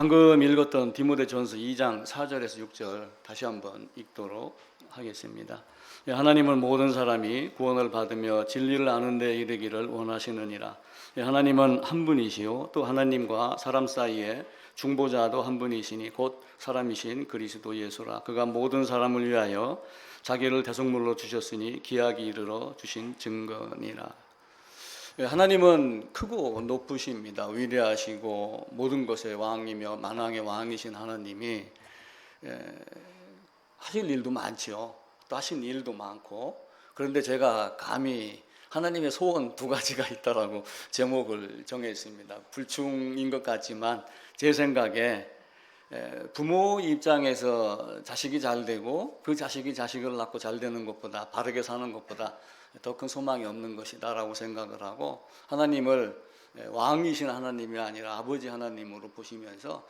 방금 읽었던 디모데전서 2장 4절에서 6절 다시 한번 읽도록 하겠습니다. 하나님은 모든 사람이 구원을 받으며 진리를 아는 데 이르기를 원하시느니라. 하나님은 한 분이시요 또 하나님과 사람 사이에 중보자도 한 분이시니 곧 사람이신 그리스도 예수라. 그가 모든 사람을 위하여 자기를 대속물로 주셨으니 기약이 이르러 주신 증거니라. 하나님은 크고 높으십니다. 위대하시고 모든 것의 왕이며 만왕의 왕이신 하나님이 하실 일도 많죠. 또 하신 일도 많고, 그런데 제가 감히 하나님의 소원 두 가지가 있다라고 제목을 정했습니다. 불충인 것 같지만 제 생각에 부모 입장에서 자식이 잘 되고 그 자식이 자식을 낳고 잘 되는 것보다, 바르게 사는 것보다 더 큰 소망이 없는 것이다라고 생각을 하고, 하나님을 왕이신 하나님이 아니라 아버지 하나님으로 보시면서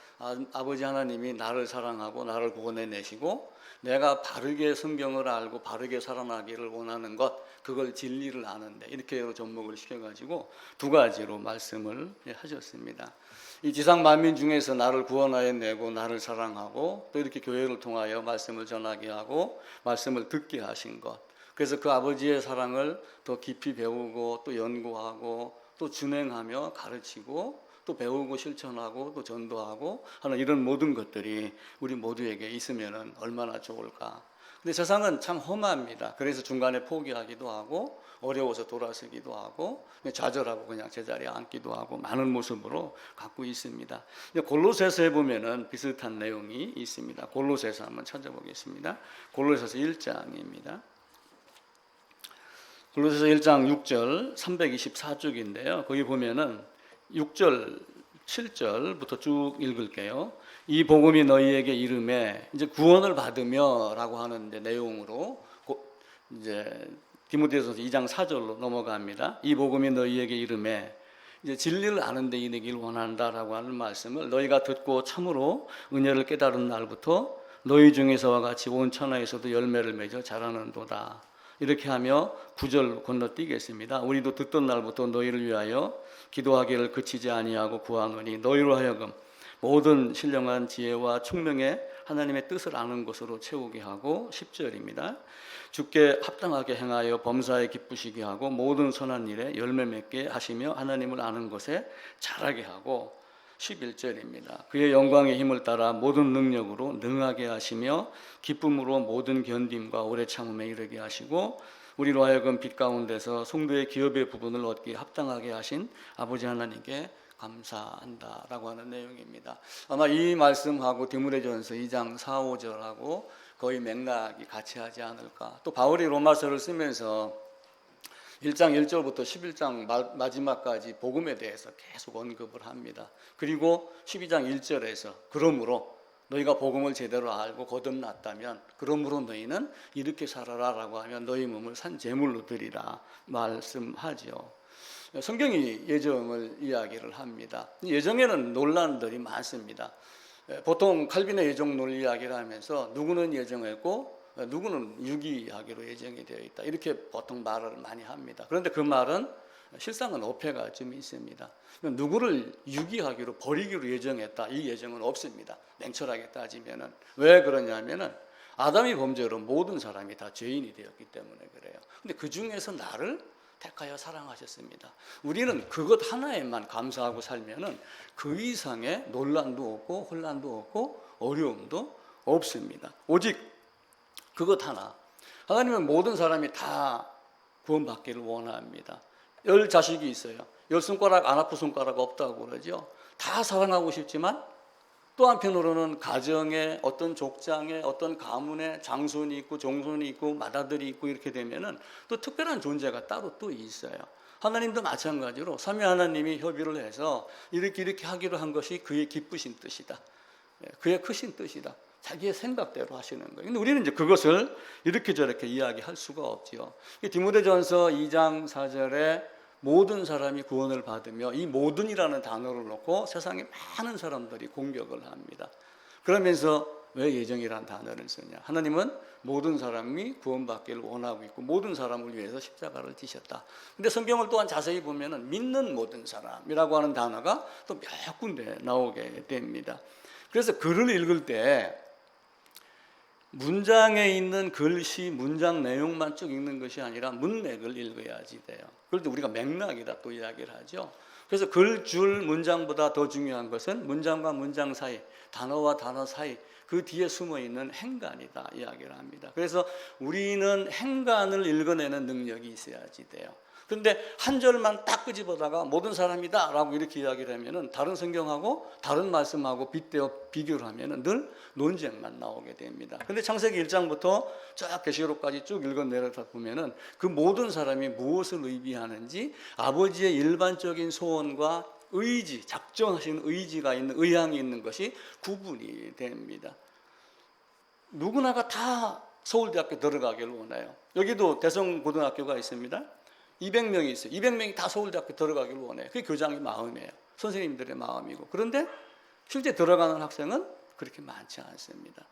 아버지 하나님이 나를 사랑하고 나를 구원해내시고 내가 바르게 성경을 알고 바르게 살아나기를 원하는 것, 그걸 진리를 아는데, 이렇게 접목을 시켜가지고 두 가지로 말씀을 하셨습니다. 이 지상 만민 중에서 나를 구원하여 내고 나를 사랑하고 또 이렇게 교회를 통하여 말씀을 전하게 하고 말씀을 듣게 하신 것, 그래서 그 아버지의 사랑을 더 깊이 배우고 또 연구하고 또 준행하며 가르치고 또 배우고 실천하고 또 전도하고 하는 이런 모든 것들이 우리 모두에게 있으면 얼마나 좋을까. 근데 세상은 참 험합니다. 그래서 중간에 포기하기도 하고 어려워서 돌아서기도 하고 좌절하고 그냥 제자리에 앉기도 하고 많은 모습으로 갖고 있습니다. 골로새서에 보면은 비슷한 내용이 있습니다. 골로새서 한번 찾아보겠습니다. 골로새서 1장입니다. 골로새서 1장 6절 324쪽인데요. 거기 보면은 6절 7절부터 쭉 읽을게요. 이 복음이 너희에게 이름에, 이제 구원을 받으며라고 하는 내용으로 이제 디모데전서 2장 4절로 넘어갑니다. 이 복음이 너희에게 이름에, 이제 진리를 아는 데 이르기를 원한다라고 하는 말씀을 너희가 듣고 참으로 은혜를 깨달은 날부터 너희 중에서와 같이 온 천하에서도 열매를 맺어 자라는도다. 이렇게 하며 9절 건너뛰겠습니다. 우리도 듣던 날부터 너희를 위하여 기도하기를 그치지 아니하고 구하노니 너희로 하여금 모든 신령한 지혜와 총명에 하나님의 뜻을 아는 것으로 채우게 하고, 10절입니다. 주께 합당하게 행하여 범사에 기쁘시게 하고 모든 선한 일에 열매 맺게 하시며 하나님을 아는 것에 자라게 하고, 11절입니다. 그의 영광의 힘을 따라 모든 능력으로 능하게 하시며 기쁨으로 모든 견딤과 오래 참음에 이르게 하시고 우리로 하여금 빛 가운데서 성도의 기업의 부분을 얻기에 합당하게 하신 아버지 하나님께 감사한다라고 하는 내용입니다. 아마 이 말씀하고 디모데전서 2장 4, 5절하고 거의 맥락이 같이 하지 않을까. 또 바울이 로마서를 쓰면서 1장 1절부터 11장 마지막까지 복음에 대해서 계속 언급을 합니다. 그리고 12장 1절에서 그러므로 너희가 복음을 제대로 알고 거듭났다면 그러므로 너희는 이렇게 살아라라고 하면 너희 몸을 산 제물로 드리라 말씀하죠. 성경이 예정을 이야기를 합니다. 예정에는 논란들이 많습니다. 보통 칼빈의 예정 논리 이야기를 하면서 누구는 예정했고 누구는 유기하기로 예정이 되어 있다, 이렇게 보통 말을 많이 합니다. 그런데 그 말은 실상은 오해가 좀 있습니다. 누구를 유기하기로 버리기로 예정했다, 이 예정은 없습니다. 냉철하게 따지면은. 왜 그러냐면은 아담이 범죄로 모든 사람이 다 죄인이 되었기 때문에 그래요. 근데 그 중에서 나를 택하여 사랑하셨습니다. 우리는 그것 하나에만 감사하고 살면은 그 이상의 논란도 없고 혼란도 없고 어려움도 없습니다. 오직 그것 하나, 하나님은 모든 사람이 다 구원받기를 원합니다. 10자식이 있어요. 10손가락 안 아픈 손가락 없다고 그러죠. 다 사랑하고 싶지만 또 한편으로는 가정에 어떤 족장에 어떤 가문에 장손이 있고 종손이 있고 맏아들이 있고 이렇게 되면은 또 특별한 존재가 따로 또 있어요. 하나님도 마찬가지로 삼위 하나님이 협의를 해서 이렇게 하기로 한 것이 그의 기쁘신 뜻이다, 그의 크신 뜻이다, 자기의 생각대로 하시는 거예요. 근데 우리는 이제 그것을 이렇게 저렇게 이야기할 수가 없지요. 디모데전서 2장 4절에 모든 사람이 구원을 받으며, 이 모든이라는 단어를 놓고 세상에 많은 사람들이 공격을 합니다. 그러면서 왜 예정이라는 단어를 쓰냐? 하나님은 모든 사람이 구원받기를 원하고 있고 모든 사람을 위해서 십자가를 지셨다. 근데 성경을 또한 자세히 보면은 믿는 모든 사람이라고 하는 단어가 또 몇 군데 나오게 됩니다. 그래서 글을 읽을 때 문장에 있는 글씨, 문장 내용만 쭉 읽는 것이 아니라 문맥을 읽어야지 돼요. 그럴 때 우리가 맥락이다 또 이야기를 하죠. 그래서 글, 줄, 문장보다 더 중요한 것은 문장과 문장 사이, 단어와 단어 사이, 그 뒤에 숨어있는 행간이다 이야기를 합니다. 그래서 우리는 행간을 읽어내는 능력이 있어야지 돼요. 그런데 한 절만 딱 끄집어다가 모든 사람이다 라고 이렇게 이야기를 하면은 다른 성경하고 다른 말씀하고 빗대어 비교를 하면은 늘 논쟁만 나오게 됩니다. 근데 창세기 1장부터 쫙 계시록까지 쭉 읽어 내려다 보면은 그 모든 사람이 무엇을 의미하는지 아버지의 일반적인 소원과 의지, 작정하신 의지가 있는, 의향이 있는 것이 구분이 됩니다. 누구나가 다 서울대학교 들어가기를 원해요. 여기도 대성고등학교가 있습니다. 200명이 있어요. 200명이 다 서울대학교 들어가기를 원해요. 그게 교장의 마음이에요. 선생님들의 마음이고. 그런데 실제 들어가는 학생은 그렇게 많지 않습니다.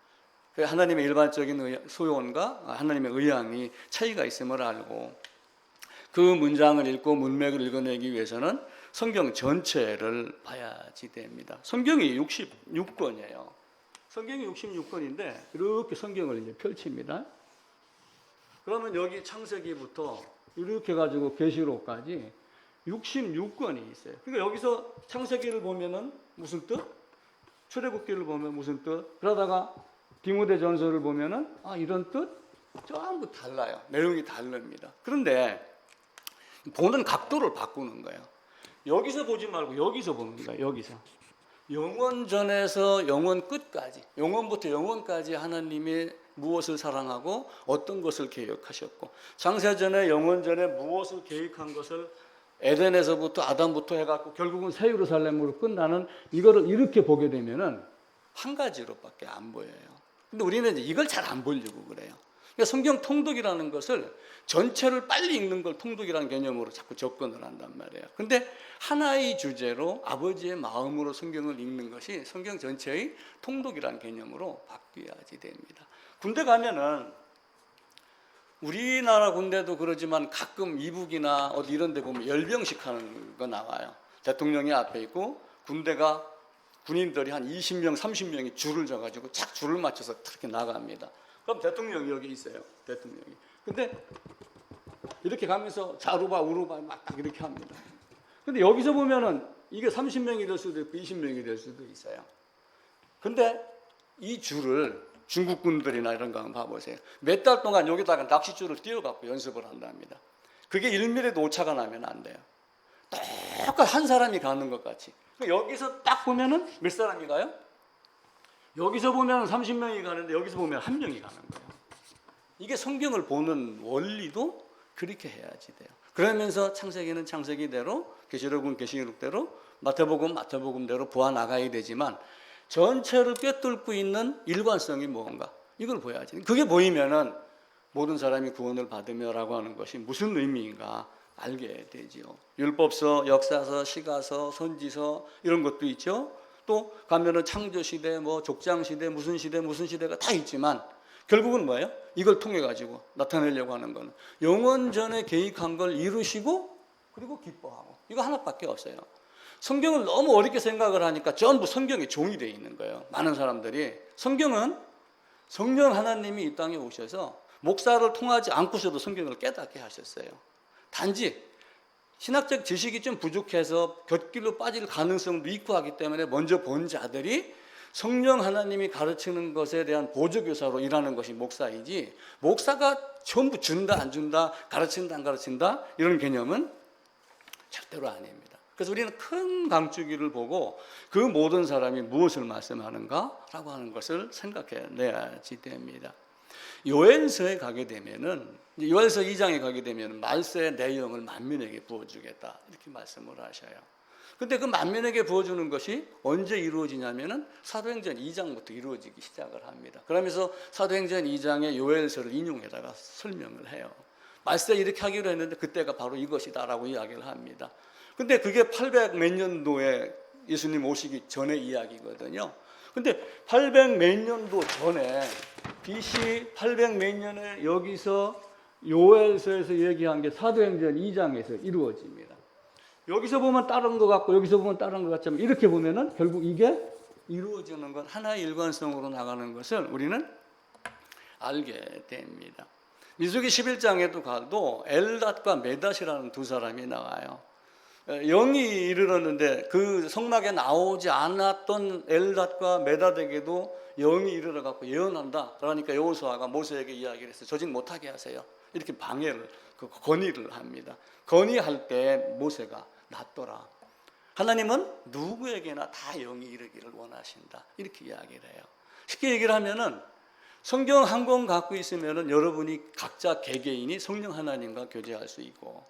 하나님의 일반적인 소원과 하나님의 의향이 차이가 있음을 알고 그 문장을 읽고 문맥을 읽어내기 위해서는 성경 전체를 봐야지 됩니다. 성경이 66권이에요. 성경이 66권인데 이렇게 성경을 이제 펼칩니다. 그러면 여기 창세기부터 이렇게 가지고 계시록까지 66권이 있어요. 그러니까 여기서 창세기를 보면은 무슨 뜻? 출애굽기를 보면 무슨 뜻? 그러다가 디모데전서를 보면은 이런 뜻? 전부 달라요. 내용이 다릅니다. 그런데 보는 각도를 바꾸는 거예요. 여기서 보지 말고 여기서 보는 거예요. 여기서. 영원전에서 영원 끝까지, 영원부터 영원까지 하나님이 무엇을 사랑하고 어떤 것을 계획하셨고 창세전에 영원전에 무엇을 계획한 것을 에덴에서부터 아담부터 해갖고 결국은 새 예루살렘으로 끝나는 이거를 이렇게 보게 되면은 한 가지로밖에 안 보여요. 근데 우리는 이걸 잘 안 보려고 그래요. 그러니까 성경 통독이라는 것을 전체를 빨리 읽는 걸 통독이라는 개념으로 자꾸 접근을 한단 말이에요. 근데 하나의 주제로 아버지의 마음으로 성경을 읽는 것이 성경 전체의 통독이라는 개념으로 바뀌어야지 됩니다. 군대 가면은 우리나라 군대도 그러지만 가끔 이북이나 어디 이런 데 보면 열병식 하는 거 나와요. 대통령이 앞에 있고 군대가 군인들이 한 20명, 30명이 줄을 져가지고 착 줄을 맞춰서 이렇게 나갑니다. 그럼 대통령이 여기 있어요. 대통령이. 근데 이렇게 가면서 좌루바 우루바 막 딱 이렇게 합니다. 근데 여기서 보면은 이게 30명이 될 수도 있고 20명이 될 수도 있어요. 근데 이 줄을 중국 군들이나 이런 거 한번 봐보세요. 몇 달 동안 여기다가 낚싯줄을 띄워갖고 연습을 한답니다. 그게 1mm도 오차가 나면 안 돼요. 똑같이 한 사람이 가는 것 같이. 여기서 딱 보면은 몇 사람이 가요? 여기서 보면 30명이 가는데 여기서 보면 1명이 가는 거예요. 이게 성경을 보는 원리도 그렇게 해야지 돼요. 그러면서 창세기는 창세기대로, 계시록은 계시록대로, 마태복음 마태복음대로 보아 나가야 되지만 전체를 꿰뚫고 있는 일관성이 뭔가 이걸 보여야지. 그게 보이면은 모든 사람이 구원을 받으며라고 하는 것이 무슨 의미인가 알게 되지요. 율법서, 역사서, 시가서, 선지서 이런 것도 있죠. 또 가면은 창조시대, 족장시대, 무슨 시대가 다 있지만 결국은 뭐예요? 이걸 통해 가지고 나타내려고 하는 거는 영원전에 계획한 걸 이루시고 그리고 기뻐하고 이거 하나밖에 없어요. 성경을 너무 어렵게 생각을 하니까 전부 성경에 종이 되어 있는 거예요. 많은 사람들이. 성경은 성령 하나님이 이 땅에 오셔서 목사를 통하지 않고서도 성경을 깨닫게 하셨어요. 단지 신학적 지식이 좀 부족해서 곁길로 빠질 가능성도 있고 하기 때문에 먼저 본 자들이 성령 하나님이 가르치는 것에 대한 보조교사로 일하는 것이 목사이지 목사가 전부 준다 안 준다 가르친다 안 가르친다 이런 개념은 절대로 아닙니다. 그래서 우리는 큰 강주기를 보고 그 모든 사람이 무엇을 말씀하는가라고 하는 것을 생각해내야지 됩니다. 요엘서에 가게 되면은 요엘서 2장에 가게 되면 말세의 내용을 만민에게 부어주겠다 이렇게 말씀을 하셔요. 근데 그 만민에게 부어주는 것이 언제 이루어지냐면은 사도행전 2장부터 이루어지기 시작을 합니다. 그러면서 사도행전 2장의 요엘서를 인용해다가 설명을 해요. 말세 이렇게 하기로 했는데 그때가 바로 이것이다라고 이야기를 합니다. 근데 그게 800 몇 년도에 예수님 오시기 전의 이야기거든요. 근데 800 몇 년도 전에 BC 800 몇 년에 여기서 요엘서에서 얘기한 게 사도행전 2장에서 이루어집니다. 여기서 보면 다른 것 같고 여기서 보면 다른 것 같지만 이렇게 보면은 결국 이게 이루어지는 것, 하나의 일관성으로 나가는 것을 우리는 알게 됩니다. 민수기 11장에도 가도 엘닷과 메닷이라는 두 사람이 나와요. 영이 이르렀는데 그 성막에 나오지 않았던 엘닷과 메닷에게도 영이 이르러 갖고 예언한다. 그러니까 여호수아가 모세에게 이야기를 했어요. 저짓 못하게 하세요. 이렇게 방해를, 건의를 합니다. 건의할 때 모세가 낫더라. 하나님은 누구에게나 다 영이 이르기를 원하신다. 이렇게 이야기를 해요. 쉽게 얘기를 하면은 성경 한 권 갖고 있으면은 여러분이 각자 개개인이 성령 하나님과 교제할 수 있고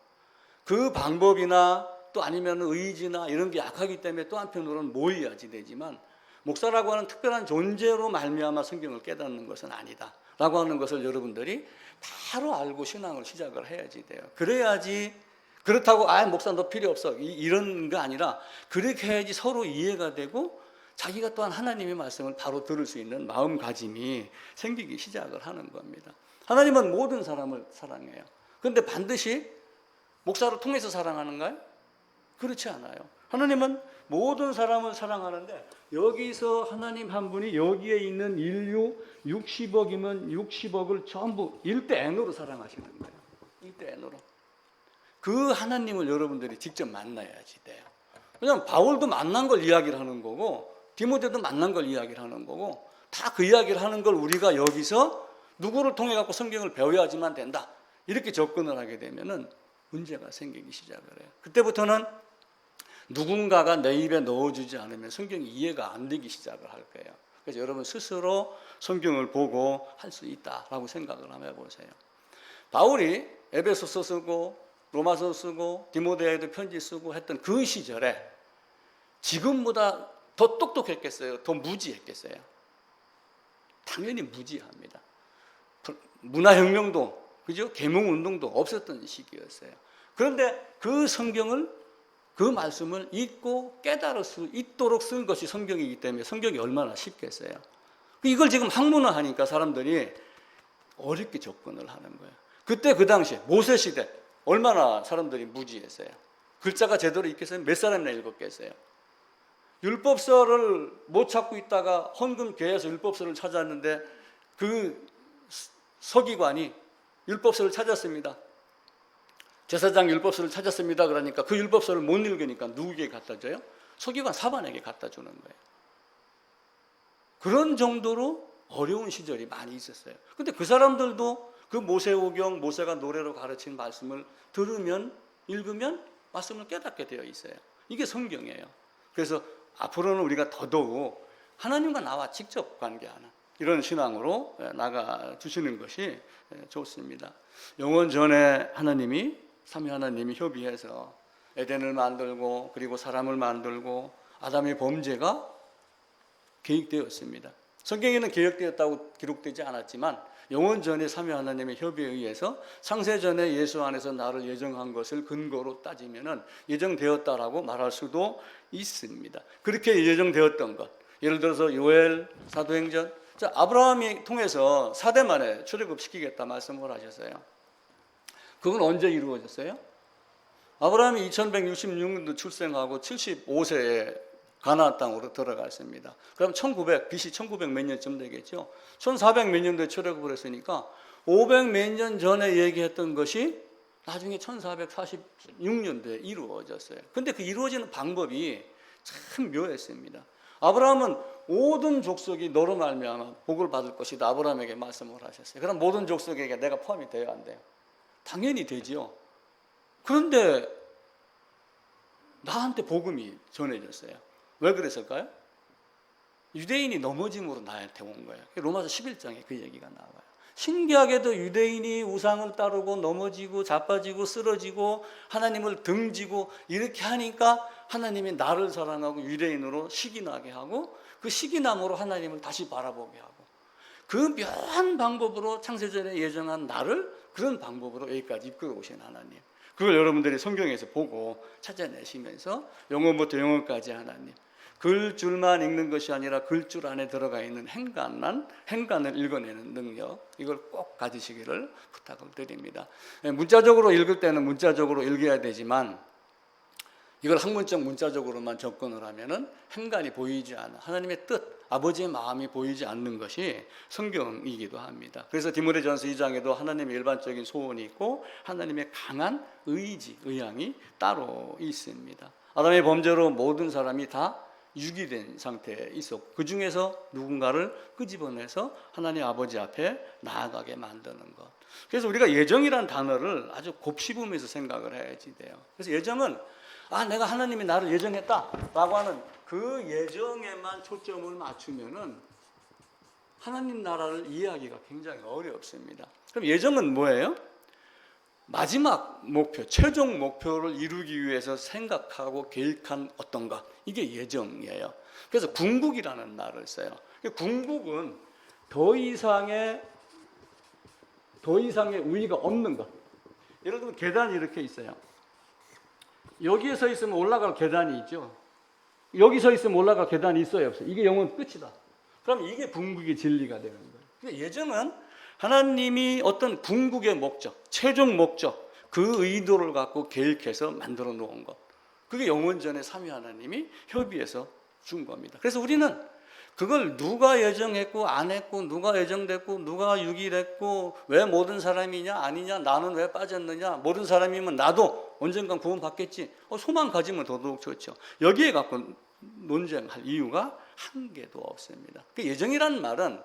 그 방법이나 또 아니면 의지나 이런 게 약하기 때문에 또 한편으로는 모의하지 되지만 목사라고 하는 특별한 존재로 말미암아 성경을 깨닫는 것은 아니다 라고 하는 것을 여러분들이 바로 알고 신앙을 시작을 해야지 돼요. 그래야지 그렇다고 목사 너 필요 없어 이런 거 아니라 그렇게 해야지 서로 이해가 되고 자기가 또한 하나님의 말씀을 바로 들을 수 있는 마음가짐이 생기기 시작을 하는 겁니다. 하나님은 모든 사람을 사랑해요. 그런데 반드시 목사를 통해서 사랑하는가요? 그렇지 않아요. 하나님은 모든 사람을 사랑하는데 여기서 하나님 한 분이 여기에 있는 인류 60억이면 60억을 전부 1대 N으로 사랑하시는 거예요. 1대 N으로. 그 하나님을 여러분들이 직접 만나야지 돼요. 왜냐하면 바울도 만난 걸 이야기를 하는 거고 디모데도 만난 걸 이야기를 하는 거고 다 그 이야기를 하는 걸 우리가 여기서 누구를 통해 갖고 성경을 배워야지만 된다. 이렇게 접근을 하게 되면은 문제가 생기기 시작을 해요. 그때부터는 누군가가 내 입에 넣어주지 않으면 성경이 이해가 안 되기 시작을 할 거예요. 그래서 여러분 스스로 성경을 보고 할 수 있다라고 생각을 한번 해보세요. 바울이 에베소서 쓰고 로마서 쓰고 디모데에도 편지 쓰고 했던 그 시절에 지금보다 더 똑똑했겠어요? 더 무지했겠어요? 당연히 무지합니다. 문화혁명도 그죠? 계몽운동도 없었던 시기였어요. 그런데 그 성경을 그 말씀을 읽고 깨달을 수 있도록 쓴 것이 성경이기 때문에 성경이 얼마나 쉽겠어요. 이걸 지금 학문화하니까 사람들이 어렵게 접근을 하는 거예요. 그때 그 당시에 모세 시대 얼마나 사람들이 무지했어요. 글자가 제대로 읽겠어요? 몇 사람이나 읽었겠어요? 율법서를 못 찾고 있다가 헌금교회에서 율법서를 찾았는데 그 서기관이 율법서를 찾았습니다. 제사장 율법서를 찾았습니다. 그러니까 그 율법서를 못 읽으니까 누구에게 갖다 줘요? 서기관 사반에게 갖다 주는 거예요. 그런 정도로 어려운 시절이 많이 있었어요. 근데 그 사람들도 그 모세오경, 모세가 노래로 가르친 말씀을 들으면, 읽으면 말씀을 깨닫게 되어 있어요. 이게 성경이에요. 그래서 앞으로는 우리가 더더욱 하나님과 나와 직접 관계하는 이런 신앙으로 나가 주시는 것이 좋습니다. 영원 전에 하나님이 삼위 하나님이 협의해서 에덴을 만들고 그리고 사람을 만들고 아담의 범죄가 계획되었습니다. 성경에는 계획되었다고 기록되지 않았지만 영원 전에 삼위 하나님의 협의에 의해서 창세전에 예수 안에서 나를 예정한 것을 근거로 따지면은 예정되었다라고 말할 수도 있습니다. 그렇게 예정되었던 것, 예를 들어서 요엘, 사도행전, 아브라함이 통해서 4대 만에 출애굽시키겠다 말씀을 하셨어요. 그건 언제 이루어졌어요? 아브라함이 2166년도 출생하고 75세에 가나안 땅으로 들어갔습니다. 그럼 BC 1900 몇 년쯤 되겠죠. 1400 몇 년도에 출애굽을 했으니까 500 몇 년 전에 얘기했던 것이 나중에 1446년도에 이루어졌어요. 근데 그 이루어지는 방법이 참 묘했습니다. 아브라함은 모든 족속이 너로 말미암아 복을 받을 것이다. 아브라함에게 말씀을 하셨어요. 그럼 모든 족속에게 내가 포함이 돼야 한대요. 당연히 되지요. 그런데 나한테 복음이 전해졌어요. 왜 그랬을까요? 유대인이 넘어짐으로 나한테 온 거예요. 로마서 11장에 그 얘기가 나와요. 신기하게도 유대인이 우상을 따르고 넘어지고 자빠지고 쓰러지고 하나님을 등지고 이렇게 하니까 하나님이 나를 사랑하고 유대인으로 시기나게 하고 그 시기남으로 하나님을 다시 바라보게 하고 그 묘한 방법으로 창세전에 예정한 나를 그런 방법으로 여기까지 이끌어 오신 하나님, 그걸 여러분들이 성경에서 보고 찾아내시면서 영원부터 영원까지 하나님, 글줄만 읽는 것이 아니라 글줄 안에 들어가 있는 행간을 읽어내는 능력, 이걸 꼭 가지시기를 부탁을 드립니다. 문자적으로 읽을 때는 문자적으로 읽어야 되지만 이걸 학문적 문자적으로만 접근을 하면은 행간이 보이지 않아, 하나님의 뜻, 아버지의 마음이 보이지 않는 것이 성경이기도 합니다. 그래서 디모데전서 2장에도 하나님의 일반적인 소원이 있고 하나님의 강한 의지, 의향이 따로 있습니다. 아담의 범죄로 모든 사람이 다 유기된 상태에 있었고 그 중에서 누군가를 끄집어내서 하나님 아버지 앞에 나아가게 만드는 것. 그래서 우리가 예정이란 단어를 아주 곱씹으면서 생각을 해야지 돼요. 그래서 예정은 내가 하나님이 나를 예정했다라고 하는 그 예정에만 초점을 맞추면은 하나님 나라를 이해하기가 굉장히 어렵습니다. 그럼 예정은 뭐예요? 마지막 목표, 최종 목표를 이루기 위해서 생각하고 계획한 어떤 것, 이게 예정이에요. 그래서 궁극이라는 말을 써요. 궁극은 더 이상의 우위가 없는 것. 예를 들면 계단이 이렇게 있어요. 여기에 서 있으면 올라갈 계단이 있죠. 여기 서 있으면 올라갈 계단이 있어요, 없어요? 이게 영원 끝이다. 그럼 이게 궁극의 진리가 되는 거예요. 그러니까 예정은 하나님이 어떤 궁극의 목적, 최종 목적, 그 의도를 갖고 계획해서 만들어 놓은 것. 그게 영원전에 삼위 하나님이 협의해서 준 겁니다. 그래서 우리는 그걸 누가 예정했고 안 했고, 누가 예정됐고 누가 유기됐고, 왜 모든 사람이냐 아니냐, 나는 왜 빠졌느냐, 모든 사람이면 나도 언젠간 구원 받겠지, 소망 가지면 더더욱 좋죠. 여기에 갖고 논쟁할 이유가 한 개도 없습니다. 그 예정이라는 말은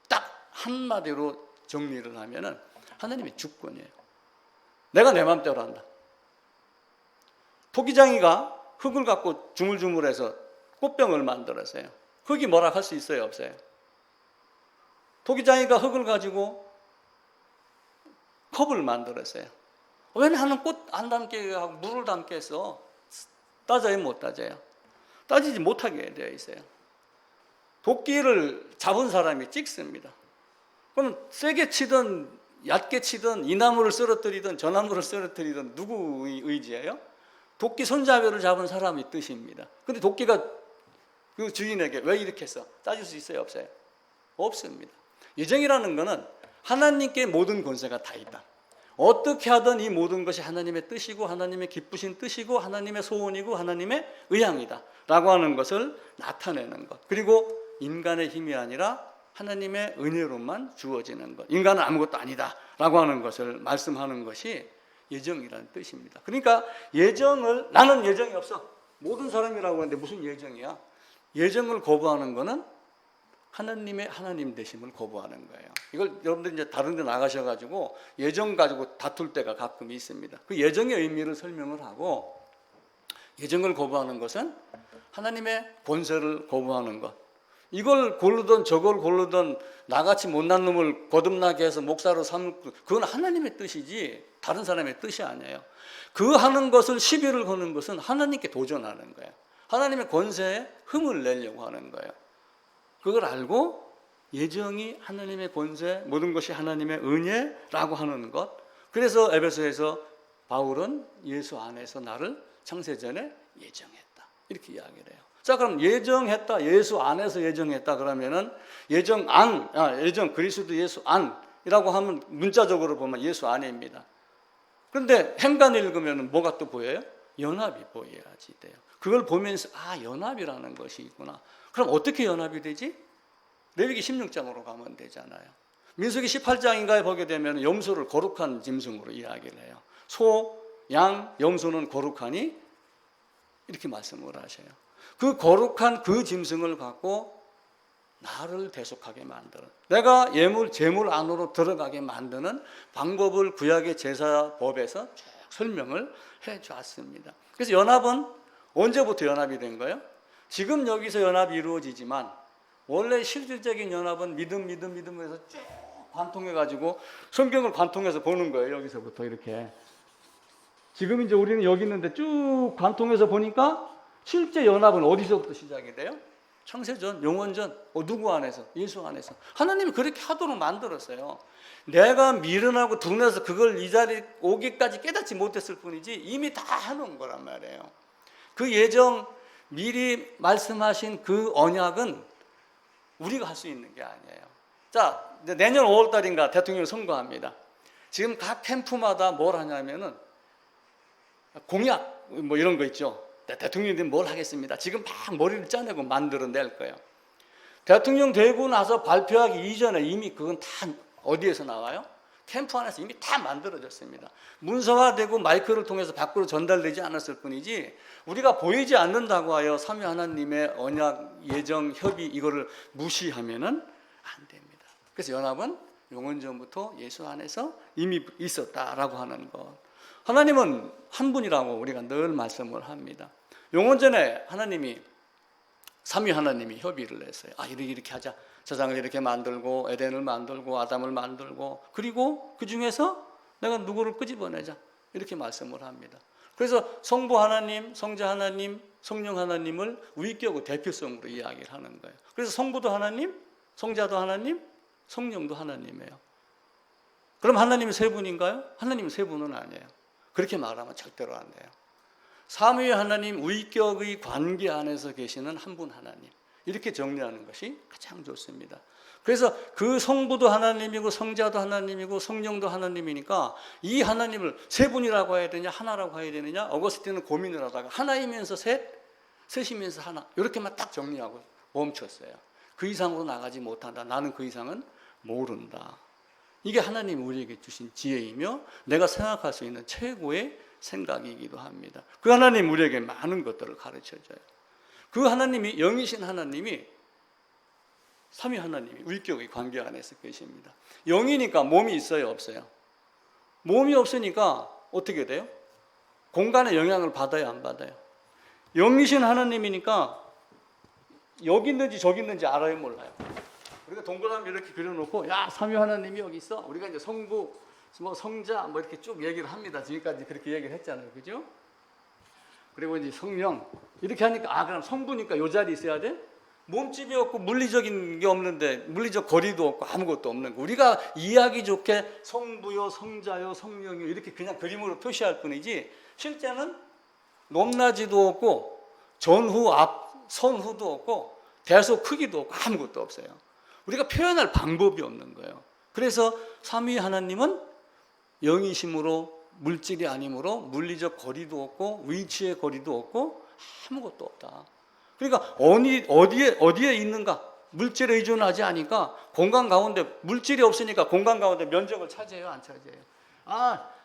딱 한마디로 정리를 하면은 하나님의 주권이에요. 내가 내 마음대로 한다. 토기장이가 흙을 갖고 주물주물해서 꽃병을 만들었어요. 흙이 뭐라 할 수 있어요, 없어요? 토기장이가 흙을 가지고 컵을 만들었어요. 왜 나는 꽃 안 담게 하고 물을 담게 해서? 따져요, 못 따져요? 따지지 못하게 되어 있어요. 도끼를 잡은 사람이 찍습니다. 그럼 세게 치든 얕게 치든 이 나무를 쓰러뜨리든 저 나무를 쓰러뜨리든 누구의 의지예요? 도끼 손잡이를 잡은 사람의 뜻입니다. 근데 도끼가 그 주인에게 왜 이렇게 했어? 따질 수 있어요, 없어요? 없습니다. 예정이라는 것은 하나님께 모든 권세가 다 있다. 어떻게 하든 이 모든 것이 하나님의 뜻이고 하나님의 기쁘신 뜻이고 하나님의 소원이고 하나님의 의향이다 라고 하는 것을 나타내는 것. 그리고 인간의 힘이 아니라 하나님의 은혜로만 주어지는 것. 인간은 아무것도 아니다 라고 하는 것을 말씀하는 것이 예정이라는 뜻입니다. 그러니까 예정을, 나는 예정이 없어, 모든 사람이라고 하는데 무슨 예정이야? 예정을 거부하는 것은 하나님의 하나님 되심을 거부하는 거예요. 이걸 여러분들 이제 다른 데 나가셔가지고 예정 가지고 다툴 때가 가끔 있습니다. 그 예정의 의미를 설명을 하고, 예정을 거부하는 것은 하나님의 권세를 거부하는 것. 이걸 고르든 저걸 고르든 나같이 못난 놈을 거듭나게 해서 목사로 삼는, 그건 하나님의 뜻이지 다른 사람의 뜻이 아니에요. 그 하는 것을, 시비를 거는 것은 하나님께 도전하는 거예요. 하나님의 권세에 흠을 내려고 하는 거예요. 그걸 알고 예정이 하나님의 권세, 모든 것이 하나님의 은혜라고 하는 것. 그래서 에베소에서 바울은 예수 안에서 나를 창세전에 예정했다, 이렇게 이야기를 해요. 자, 그럼 예정했다, 예수 안에서 예정했다 그러면은 예정 그리스도 예수 안이라고 하면 문자적으로 보면 예수 안입니다. 그런데 행간 읽으면 뭐가 또 보여요? 연합이 보여야지 돼요. 그걸 보면서 연합이라는 것이 있구나. 그럼 어떻게 연합이 되지? 레위기 16장으로 가면 되잖아요. 민수기 18장인가에 보게 되면 염소를 거룩한 짐승으로 이야기를 해요. 소, 양, 염소는 거룩하니 이렇게 말씀을 하셔요. 그 거룩한 그 짐승을 갖고 나를 대속하게 만드는, 내가 재물 안으로 들어가게 만드는 방법을 구약의 제사법에서 쭉 설명을 해줬습니다. 그래서 연합은 언제부터 연합이 된 거예요? 지금 여기서 연합이 이루어지지만 원래 실질적인 연합은 믿음에서 쭉 관통해가지고 성경을 관통해서 보는 거예요. 여기서부터 이렇게. 지금 이제 우리는 여기 있는데 쭉 관통해서 보니까 실제 연합은 어디서부터 시작이 돼요? 창세전, 영원전, 누구 안에서? 예수 안에서. 하나님이 그렇게 하도록 만들었어요. 내가 미련하고 둔해서 그걸 이 자리에 오기까지 깨닫지 못했을 뿐이지 이미 다 해놓은 거란 말이에요. 그 예정, 미리 말씀하신 그 언약은 우리가 할 수 있는 게 아니에요. 자, 내년 5월 달인가 대통령을 선거합니다. 지금 각 캠프마다 뭘 하냐면은 공약 뭐 이런 거 있죠. 대통령이 되면 뭘 하겠습니다. 지금 막 머리를 짜내고 만들어낼 거예요. 대통령 되고 나서 발표하기 이전에 이미 그건 다 어디에서 나와요? 캠프 안에서 이미 다 만들어졌습니다. 문서화되고 마이크를 통해서 밖으로 전달되지 않았을 뿐이지 우리가 보이지 않는다고 하여 삼위 하나님의 언약, 예정, 협의 이거를 무시하면은 안 됩니다. 그래서 연합은 영원전부터 예수 안에서 이미 있었다라고 하는 것. 하나님은 한 분이라고 우리가 늘 말씀을 합니다. 영원전에 하나님이 삼위 하나님이 협의를 했어요. 이렇게 하자. 세상을 이렇게 만들고 에덴을 만들고 아담을 만들고 그리고 그 중에서 내가 누구를 끄집어내자 이렇게 말씀을 합니다. 그래서 성부 하나님, 성자 하나님, 성령 하나님을 위격의 대표성으로 이야기를 하는 거예요. 그래서 성부도 하나님, 성자도 하나님, 성령도 하나님이에요. 그럼 하나님이 세 분인가요? 하나님은 세 분은 아니에요. 그렇게 말하면 절대로 안 돼요. 삼위의 하나님 위격의 관계 안에서 계시는 한 분 하나님, 이렇게 정리하는 것이 가장 좋습니다. 그래서 그 성부도 하나님이고 성자도 하나님이고 성령도 하나님이니까 이 하나님을 세 분이라고 해야 되냐 하나라고 해야 되느냐 어거스틴은 고민을 하다가 하나이면서 셋, 셋이면서 하나 이렇게만 딱 정리하고 멈췄어요. 그 이상으로 나가지 못한다. 나는 그 이상은 모른다. 이게 하나님이 우리에게 주신 지혜이며 내가 생각할 수 있는 최고의 생각이기도 합니다. 그 하나님 우리에게 많은 것들을 가르쳐줘요. 그 하나님이 영이신 하나님이 삼위 하나님이 위격의 관계 안에서 계십니다. 영이니까 몸이 있어요, 없어요? 몸이 없으니까 어떻게 돼요? 공간의 영향을 받아요, 안 받아요? 영이신 하나님이니까 여기 있는지 저기 있는지 알아요, 몰라요? 우리가 동그라미 이렇게 그려놓고 야 삼위 하나님이 여기 있어. 우리가 이제 성부, 뭐 성자 뭐 이렇게 쭉 얘기를 합니다. 지금까지 그렇게 얘기를 했잖아요, 그죠? 그리고 이제 성령 이렇게 하니까 그럼 성부니까 요 자리에 있어야 돼? 몸집이 없고 물리적인 게 없는데 물리적 거리도 없고 아무것도 없는 거. 우리가 이해하기 좋게 성부요, 성자요, 성령요 이렇게 그냥 그림으로 표시할 뿐이지 실제는 높낮이도 없고 전후, 앞, 선후도 없고 대소 크기도 없고 아무것도 없어요. 우리가 표현할 방법이 없는 거예요. 그래서 삼위 하나님은 영이심으로 물질이 아니므로 물리적 거리도 없고 위치의 거리도 없고 아무것도 없다. 그러니까 어디에 있는가? 물질에 의존하지 않으니까 공간 가운데 물질이 없으니까 공간 가운데 면적을 차지해요, 안 차지해요?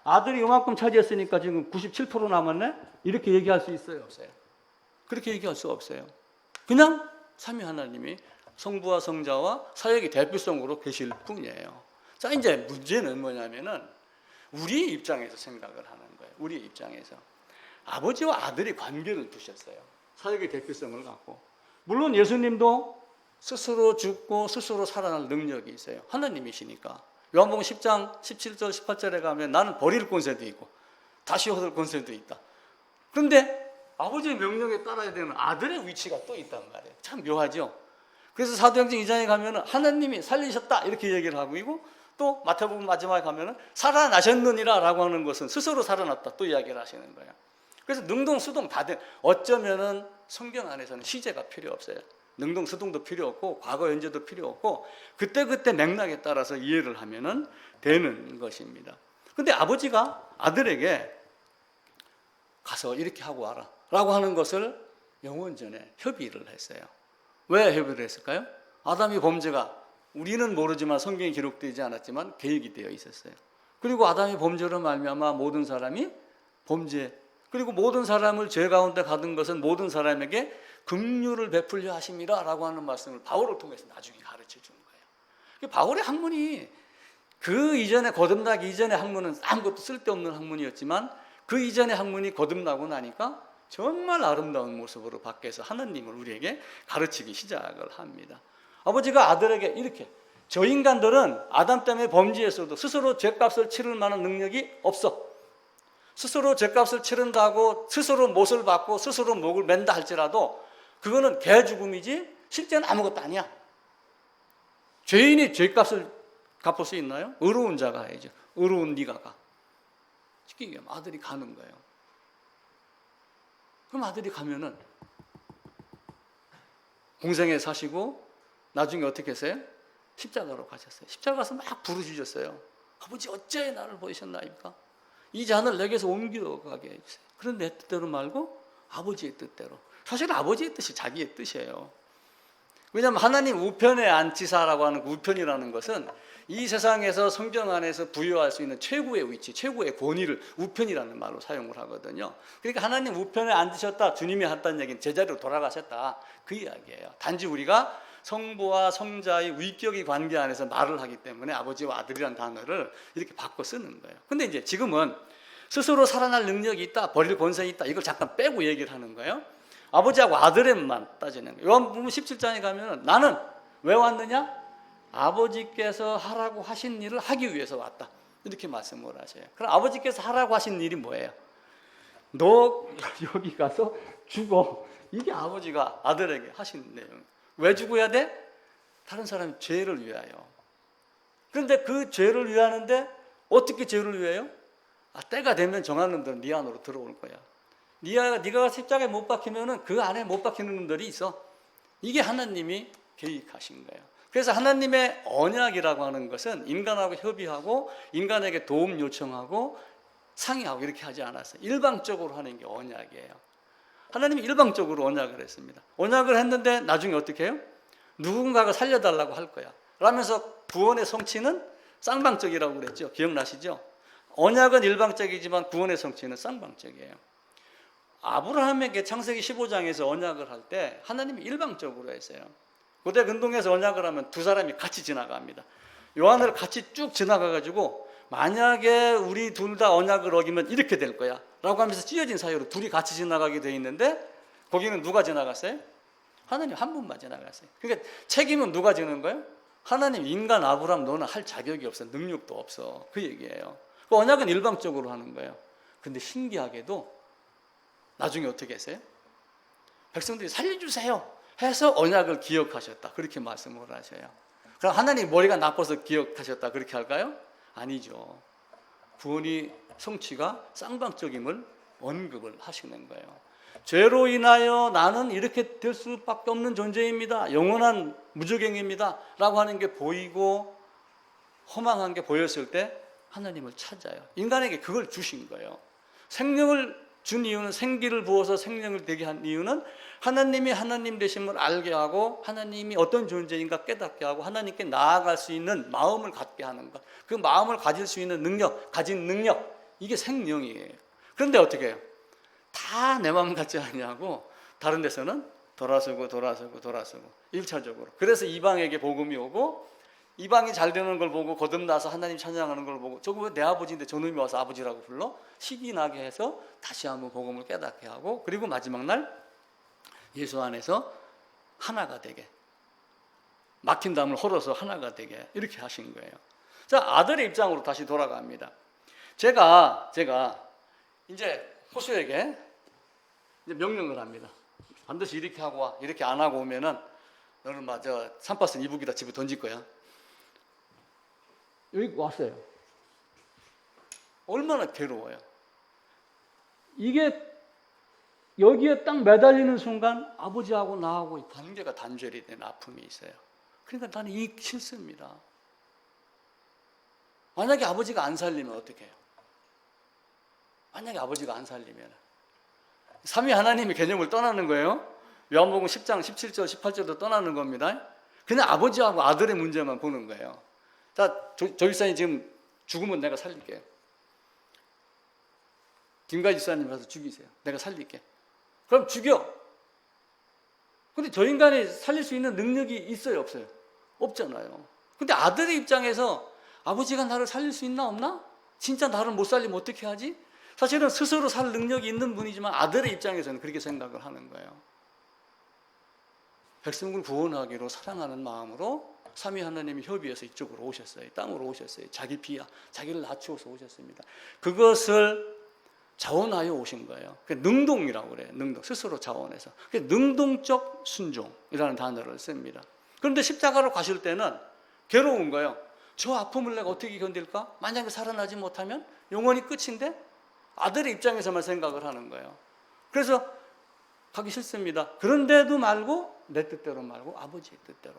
아들이 이만큼 차지했으니까 지금 97% 남았네? 이렇게 얘기할 수 있어요, 없어요? 그렇게 얘기할 수 없어요. 그냥 삼위 하나님이 성부와 성자와 사역의 대표성으로 계실 뿐이에요. 자, 이제 문제는 뭐냐면은 우리 입장에서 생각을 하는 거예요. 우리 입장에서 아버지와 아들이 관계를 두셨어요. 사역의 대표성을 갖고. 물론 예수님도 스스로 죽고 스스로 살아날 능력이 있어요. 하나님이시니까. 요한복음 10장 17절 18절에 가면 나는 버릴 권세도 있고 다시 얻을 권세도 있다. 그런데 아버지의 명령에 따라야 되는 아들의 위치가 또 있단 말이에요. 참 묘하죠. 그래서 사도행전 2장에 가면 하나님이 살리셨다 이렇게 얘기를 하고 있고 또 마태복음 마지막에 가면 살아나셨느니라 라고 하는 것은 스스로 살아났다 또 이야기를 하시는 거예요. 그래서 능동수동 다 돼. 어쩌면은 성경 안에서는 시제가 필요 없어요. 능동수동도 필요 없고 과거 현재도 필요 없고 그때그때 맥락에 따라서 이해를 하면은 되는 것입니다. 근데 아버지가 아들에게 가서 이렇게 하고 와라 라고 하는 것을 영원전에 협의를 했어요. 왜 협의를 했을까요? 아담이 범죄가 우리는 모르지만 성경에 기록되지 않았지만 계획이 되어 있었어요. 그리고 아담이 범죄로 말미암아 모든 사람이 범죄 그리고 모든 사람을 죄 가운데 가둔 것은 모든 사람에게 긍휼을 베풀려 하심이라 라고 하는 말씀을 바울을 통해서 나중에 가르쳐 주는 거예요. 바울의 학문이 그 이전에 거듭나기 이전의 학문은 아무것도 쓸데없는 학문이었지만 그 이전의 학문이 거듭나고 나니까 정말 아름다운 모습으로 밖에서 하나님을 우리에게 가르치기 시작을 합니다. 아버지가 아들에게 이렇게 저 인간들은 아담 때문에 범죄했어도 스스로 죄값을 치를 만한 능력이 없어. 스스로 죄값을 치른다고 스스로 못을 받고 스스로 목을 맨다 할지라도 그거는 개 죽음이지 실제는 아무것도 아니야. 죄인이 죄값을 갚을 수 있나요? 의로운 자가 해야죠. 의로운 네가 가. 쉽게 얘기하면 아들이 가는 거예요. 그럼 아들이 가면은 공생에 사시고 나중에 어떻게 했어요? 십자가로 가셨어요. 십자가 가서 막 부르짖었어요. 아버지 어째 나를 보이셨나이까? 이 잔을 내게서 옮겨가게 해주세요. 그런데 내 뜻대로 말고 아버지의 뜻대로. 사실 아버지의 뜻이 자기의 뜻이에요. 왜냐하면 하나님 우편에 앉히사라고 하는 우편이라는 것은 이 세상에서 성경 안에서 부여할 수 있는 최고의 위치, 최고의 권위를 우편이라는 말로 사용을 하거든요. 그러니까 하나님 우편에 앉으셨다, 주님이 했다는 얘기는 제자리로 돌아가셨다, 그 이야기예요. 단지 우리가 성부와 성자의 위격의 관계 안에서 말을 하기 때문에 아버지와 아들이라는 단어를 이렇게 바꿔 쓰는 거예요. 근데 이제 지금은 스스로 살아날 능력이 있다, 벌릴 권세가 있다, 이걸 잠깐 빼고 얘기를 하는 거예요. 아버지하고 아들에만 따지는 거예요. 요한복음 17장에 가면 나는 왜 왔느냐? 아버지께서 하라고 하신 일을 하기 위해서 왔다, 이렇게 말씀을 하셔요. 그럼 아버지께서 하라고 하신 일이 뭐예요? 너 여기 가서 죽어. 이게 아버지가 아들에게 하신 내용. 왜 죽어야 돼? 다른 사람의 죄를 위하여. 그런데 그 죄를 위하는데 어떻게 죄를 위해요? 때가 되면 정한 놈들은 네 안으로 들어올 거야. 네가 십자가에 못 박히면은 그 안에 못 박히는 놈들이 있어. 이게 하나님이 계획하신 거예요. 그래서 하나님의 언약이라고 하는 것은 인간하고 협의하고 인간에게 도움 요청하고 상의하고 이렇게 하지 않았어요. 일방적으로 하는 게 언약이에요. 하나님이 일방적으로 언약을 했습니다. 언약을 했는데 나중에 어떻게 해요? 누군가가 살려달라고 할 거야 라면서 구원의 성취는 쌍방적이라고 그랬죠. 기억나시죠? 언약은 일방적이지만 구원의 성취는 쌍방적이에요. 아브라함에게 창세기 15장에서 언약을 할 때 하나님이 일방적으로 했어요. 고대 근동에서 언약을 하면 두 사람이 같이 지나갑니다. 요한을 같이 쭉 지나가가지고 만약에 우리 둘 다 언약을 어기면 이렇게 될 거야 라고 하면서 찢어진 사이로 둘이 같이 지나가게 돼 있는데 거기는 누가 지나갔어요? 하나님 한 분만 지나갔어요. 그러니까 책임은 누가 지는 거예요? 하나님. 인간 아브라함 너는 할 자격이 없어, 능력도 없어, 그 얘기예요. 그 언약은 일방적으로 하는 거예요. 근데 신기하게도 나중에 어떻게 했어요? 백성들이 살려주세요 해서 언약을 기억하셨다, 그렇게 말씀을 하셔요. 그럼 하나님 머리가 나빠서 기억하셨다, 그렇게 할까요? 아니죠. 구원이 성취가 쌍방적임을 언급을 하시는 거예요. 죄로 인하여 나는 이렇게 될 수밖에 없는 존재입니다, 영원한 무저갱입니다 라고 하는 게 보이고 허망한 게 보였을 때 하나님을 찾아요. 인간에게 그걸 주신 거예요. 생명을 준 이유는, 생기를 부어서 생명을 되게 한 이유는 하나님이 하나님 되심을 알게 하고 하나님이 어떤 존재인가 깨닫게 하고 하나님께 나아갈 수 있는 마음을 갖게 하는 것, 그 마음을 가질 수 있는 능력, 가진 능력, 이게 생명이에요. 그런데 어떻게 해요? 다 내 마음 같지 않냐고 다른 데서는 돌아서고 1차적으로. 그래서 이방에게 복음이 오고 이방이 잘 되는 걸 보고 거듭나서 하나님 찬양하는 걸 보고 저거 왜 내 아버지인데 저놈이 와서 아버지라고 불러? 식이 나게 해서 다시 한번 복음을 깨닫게 하고, 그리고 마지막 날 예수 안에서 하나가 되게, 막힌 담을 헐어서 하나가 되게, 이렇게 하신 거예요. 자, 아들의 입장으로 다시 돌아갑니다. 제가 이제 호수에게 이제 명령을 합니다. 반드시 이렇게 하고 와. 이렇게 안 하고 오면은 너는 저 삼파선 이북이다 집에 던질 거야. 여기 왔어요. 얼마나 괴로워요. 이게 여기에 딱 매달리는 순간 아버지하고 나하고 관계가 단절이 된 아픔이 있어요. 그러니까 나는 이 싫습니다. 만약에 아버지가 안 살리면 어떻게 해요? 만약에 아버지가 안 살리면 삼위 하나님의 개념을 떠나는 거예요. 요한복음 10장 17절 18절도 떠나는 겁니다. 그냥 아버지하고 아들의 문제만 보는 거예요. 자, 조 집사님 지금 죽으면 내가 살릴게요. 김가희 집사님 가서 죽이세요. 내가 살릴게. 그럼 죽여. 근데 저 인간이 살릴 수 있는 능력이 있어요, 없어요? 없잖아요. 근데 아들의 입장에서 아버지가 나를 살릴 수 있나 없나? 진짜 나를 못 살리면 어떻게 하지? 사실은 스스로 살 능력이 있는 분이지만 아들의 입장에서는 그렇게 생각을 하는 거예요. 백성을 구원하기로 사랑하는 마음으로 삼위 하나님이 협의해서 이쪽으로 오셨어요. 땅으로 오셨어요. 자기 비하, 자기를 낮추어서 오셨습니다. 그것을 자원하여 오신 거예요. 능동이라고 그래요. 능동, 스스로 자원해서. 능동적 순종이라는 단어를 씁니다. 그런데 십자가로 가실 때는 괴로운 거예요. 저 아픔을 내가 어떻게 견딜까? 만약에 살아나지 못하면 영원히 끝인데? 아들의 입장에서만 생각을 하는 거예요. 그래서 가기 싫습니다. 그런데도 말고 내 뜻대로 말고 아버지의 뜻대로.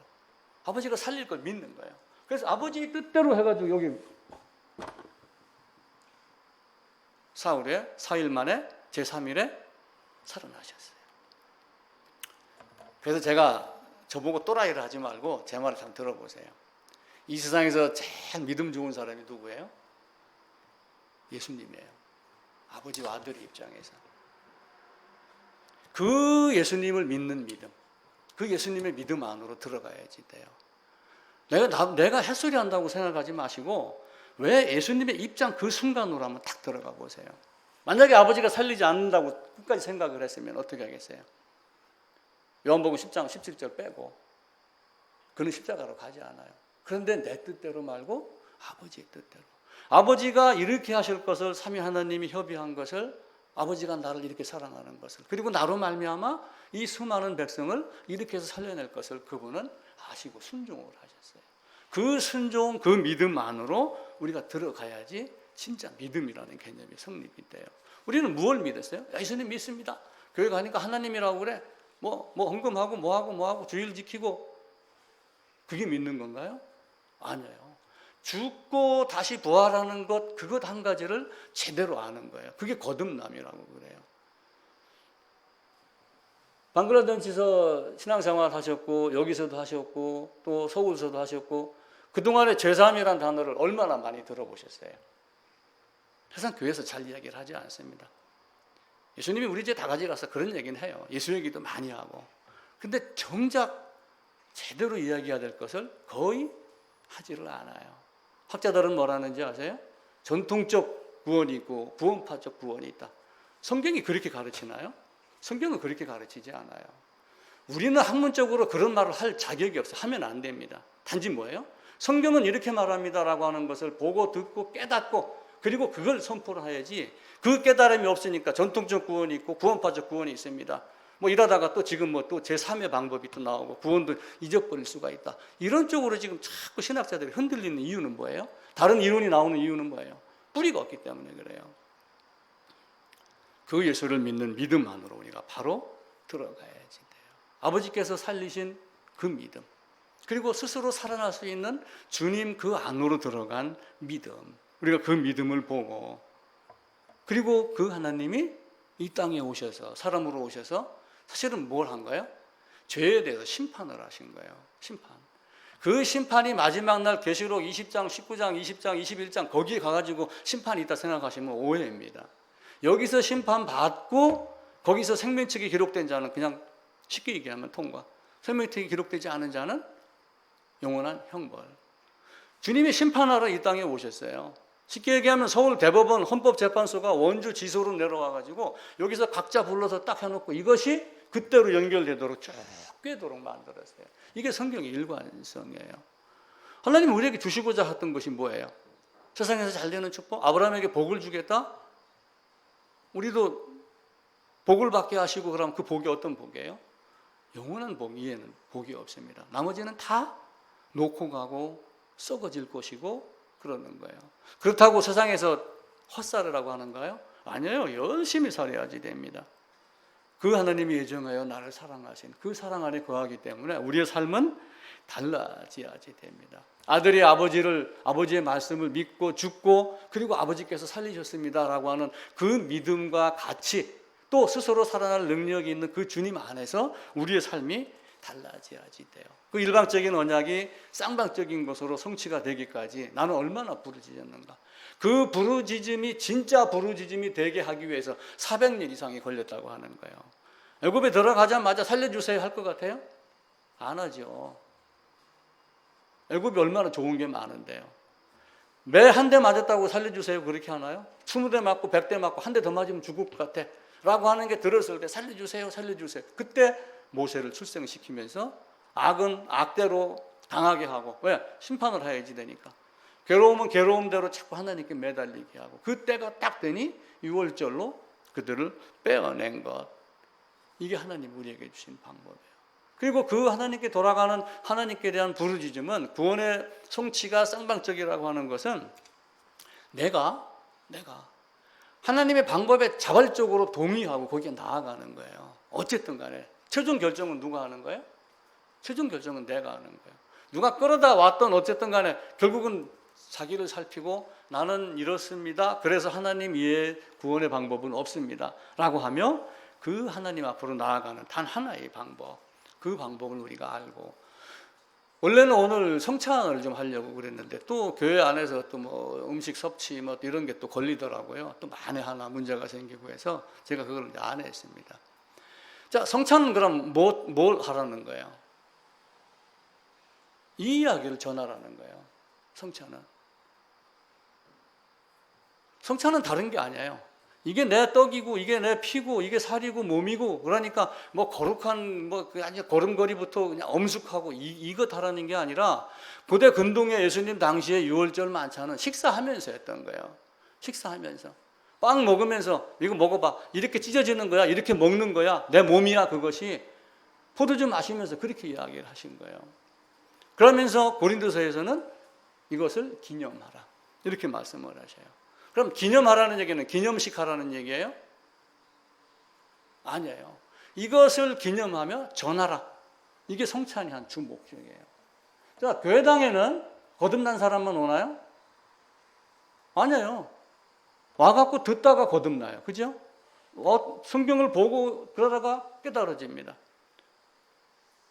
아버지가 살릴 걸 믿는 거예요. 그래서 아버지의 뜻대로 해가지고 여기 사흘에 4일 만에 제3일에 살아나셨어요. 그래서 제가 저보고 또라이를 하지 말고 제 말을 참 들어보세요. 이 세상에서 제일 믿음 좋은 사람이 누구예요? 예수님이에요. 아버지와 아들의 입장에서. 그 예수님을 믿는 믿음, 그 예수님의 믿음 안으로 들어가야지 돼요. 내가 햇소리 한다고 생각하지 마시고 왜 예수님의 입장 그 순간으로 한번 딱 들어가 보세요. 만약에 아버지가 살리지 않는다고 끝까지 생각을 했으면 어떻게 하겠어요? 요한복음 10장 17절 빼고 그는 십자가로 가지 않아요. 그런데 내 뜻대로 말고 아버지의 뜻대로. 아버지가 이렇게 하실 것을 삼위 하나님이 협의한 것을 아버지가 나를 이렇게 사랑하는 것을 그리고 나로 말미암아 이 수많은 백성을 이렇게 해서 살려낼 것을 그분은 아시고 순종을 하셨어요. 그 순종, 그 믿음 안으로 우리가 들어가야지 진짜 믿음이라는 개념이 성립이 돼요. 우리는 무엇을 믿었어요? 예수님 믿습니다. 교회 가니까 하나님이라고 그래. 뭐 헌금하고 뭐하고 주일 지키고 그게 믿는 건가요? 아니에요. 죽고 다시 부활하는 것 그것 한 가지를 제대로 아는 거예요. 그게 거듭남이라고 그래요. 방글라데시에서 신앙생활 하셨고 여기서도 하셨고 또 서울서도 하셨고 그동안에 제3이라는 단어를 얼마나 많이 들어보셨어요? 세상 교회에서 잘 이야기를 하지 않습니다. 예수님이 우리 집에 다 가져가서 그런 얘기는 해요. 예수 얘기도 많이 하고. 근데 정작 제대로 이야기해야 될 것을 거의 하지를 않아요. 학자들은 뭐라는지 아세요? 전통적 구원이 있고 구원파적 구원이 있다. 성경이 그렇게 가르치나요? 성경은 그렇게 가르치지 않아요. 우리는 학문적으로 그런 말을 할 자격이 없어요. 하면 안 됩니다. 단지 뭐예요? 성경은 이렇게 말합니다라고 하는 것을 보고 듣고 깨닫고 그리고 그걸 선포를 해야지 그 깨달음이 없으니까 전통적 구원이 있고 구원파적 구원이 있습니다. 뭐 이러다가 또 지금 뭐 또 제3의 방법이 또 나오고 구원도 잊어버릴 수가 있다. 이런 쪽으로 지금 자꾸 신학자들이 흔들리는 이유는 뭐예요? 다른 이론이 나오는 이유는 뭐예요? 뿌리가 없기 때문에 그래요. 그 예수를 믿는 믿음 안으로 우리가 바로 들어가야지 돼요. 아버지께서 살리신 그 믿음 그리고 스스로 살아날 수 있는 주님 그 안으로 들어간 믿음 우리가 그 믿음을 보고 그리고 그 하나님이 이 땅에 오셔서 사람으로 오셔서 사실은 뭘 한 거예요? 죄에 대해서 심판을 하신 거예요. 심판. 그 심판이 마지막 날 계시록 20장, 19장, 20장, 21장 거기에 가가지고 심판이 있다 생각하시면 오해입니다. 여기서 심판받고 거기서 생명책이 기록된 자는 그냥 쉽게 얘기하면 통과. 생명책이 기록되지 않은 자는 영원한 형벌. 주님이 심판하러 이 땅에 오셨어요. 쉽게 얘기하면 서울 대법원 헌법재판소가 원주 지소로 내려와가지고 여기서 각자 불러서 딱 해놓고 이것이 그때로 연결되도록 쭉 꿰도록 만들었어요. 이게 성경의 일관성이에요. 하나님 우리에게 주시고자 했던 것이 뭐예요? 세상에서 잘 되는 축복? 아브라함에게 복을 주겠다? 우리도 복을 받게 하시고 그럼 그 복이 어떤 복이에요? 영원한 복 이에는 복이 없습니다. 나머지는 다 놓고 가고 썩어질 것이고 그러는 거예요. 그렇다고 세상에서 헛살으라고 하는가요? 아니에요. 열심히 살아야지 됩니다. 그 하나님이 예정하여 나를 사랑하신 그 사랑 안에 거하기 때문에 우리의 삶은 달라져야지 됩니다. 아들이 아버지의 말씀을 믿고 죽고 그리고 아버지께서 살리셨습니다라고 하는 그 믿음과 같이 또 스스로 살아날 능력이 있는 그 주님 안에서 우리의 삶이 달라져야지 돼요. 그 일방적인 언약이 쌍방적인 것으로 성취가 되기까지 나는 얼마나 부르짖었는가. 그 부르짖음이 진짜 부르짖음이 되게 하기 위해서 400년 이상이 걸렸다고 하는 거예요. 애굽에 들어가자마자 살려주세요 할 것 같아요? 안 하죠. 애굽이 얼마나 좋은 게 많은데요. 매 한 대 맞았다고 살려주세요 그렇게 하나요? 20대 맞고 100대 맞고 한 대 더 맞으면 죽을 것 같아 라고 하는 게 들었을 때 살려주세요 그때 모세를 출생시키면서 악은 악대로 당하게 하고 왜? 심판을 해야지 되니까 괴로움은 괴로움대로 자꾸 하나님께 매달리게 하고 그때가 딱 되니 6월절로 그들을 빼어낸 것 이게 하나님 우리에게 주신 방법이에요. 그리고 그 하나님께 돌아가는 하나님께 대한 부르짖음은 구원의 성취가 쌍방적이라고 하는 것은 내가 하나님의 방법에 자발적으로 동의하고 거기에 나아가는 거예요. 어쨌든 간에 최종 결정은 누가 하는 거예요? 최종 결정은 내가 하는 거예요. 누가 끌어다 왔던 어쨌든 간에 결국은 자기를 살피고 나는 이렇습니다. 그래서 하나님 이외에 구원의 방법은 없습니다. 라고 하며 그 하나님 앞으로 나아가는 단 하나의 방법, 그 방법을 우리가 알고, 원래는 오늘 성찬을 좀 하려고 그랬는데 또 교회 안에서 또 뭐 음식 섭취 뭐 이런 게 또 걸리더라고요. 또 만에 하나 문제가 생기고 해서 제가 그걸 안 했습니다. 자, 성찬은 그럼 뭘 하라는 거예요? 이 이야기를 전하라는 거예요. 성찬은 다른 게 아니에요. 이게 내 떡이고 이게 내 피고 이게 살이고 몸이고, 그러니까 뭐 거룩한 뭐 아니 걸음걸이부터 그냥 엄숙하고 이거 다라는 게 아니라 고대 근동의 예수님 당시에 유월절 만찬은 식사하면서 했던 거예요. 식사하면서 빵 먹으면서 이거 먹어봐, 이렇게 찢어지는 거야, 이렇게 먹는 거야, 내 몸이야 그것이. 포도주 마시면서 그렇게 이야기를 하신 거예요. 그러면서 고린도서에서는 이것을 기념하라 이렇게 말씀을 하셔요. 그럼 기념하라는 얘기는 기념식 하라는 얘기예요? 아니에요. 이것을 기념하며 전하라. 이게 성찬이 한 주 목적이에요. 자, 교회당에는 거듭난 사람만 오나요? 아니에요. 와갖고 듣다가 거듭나요. 그죠? 성경을 보고 그러다가 깨달아집니다.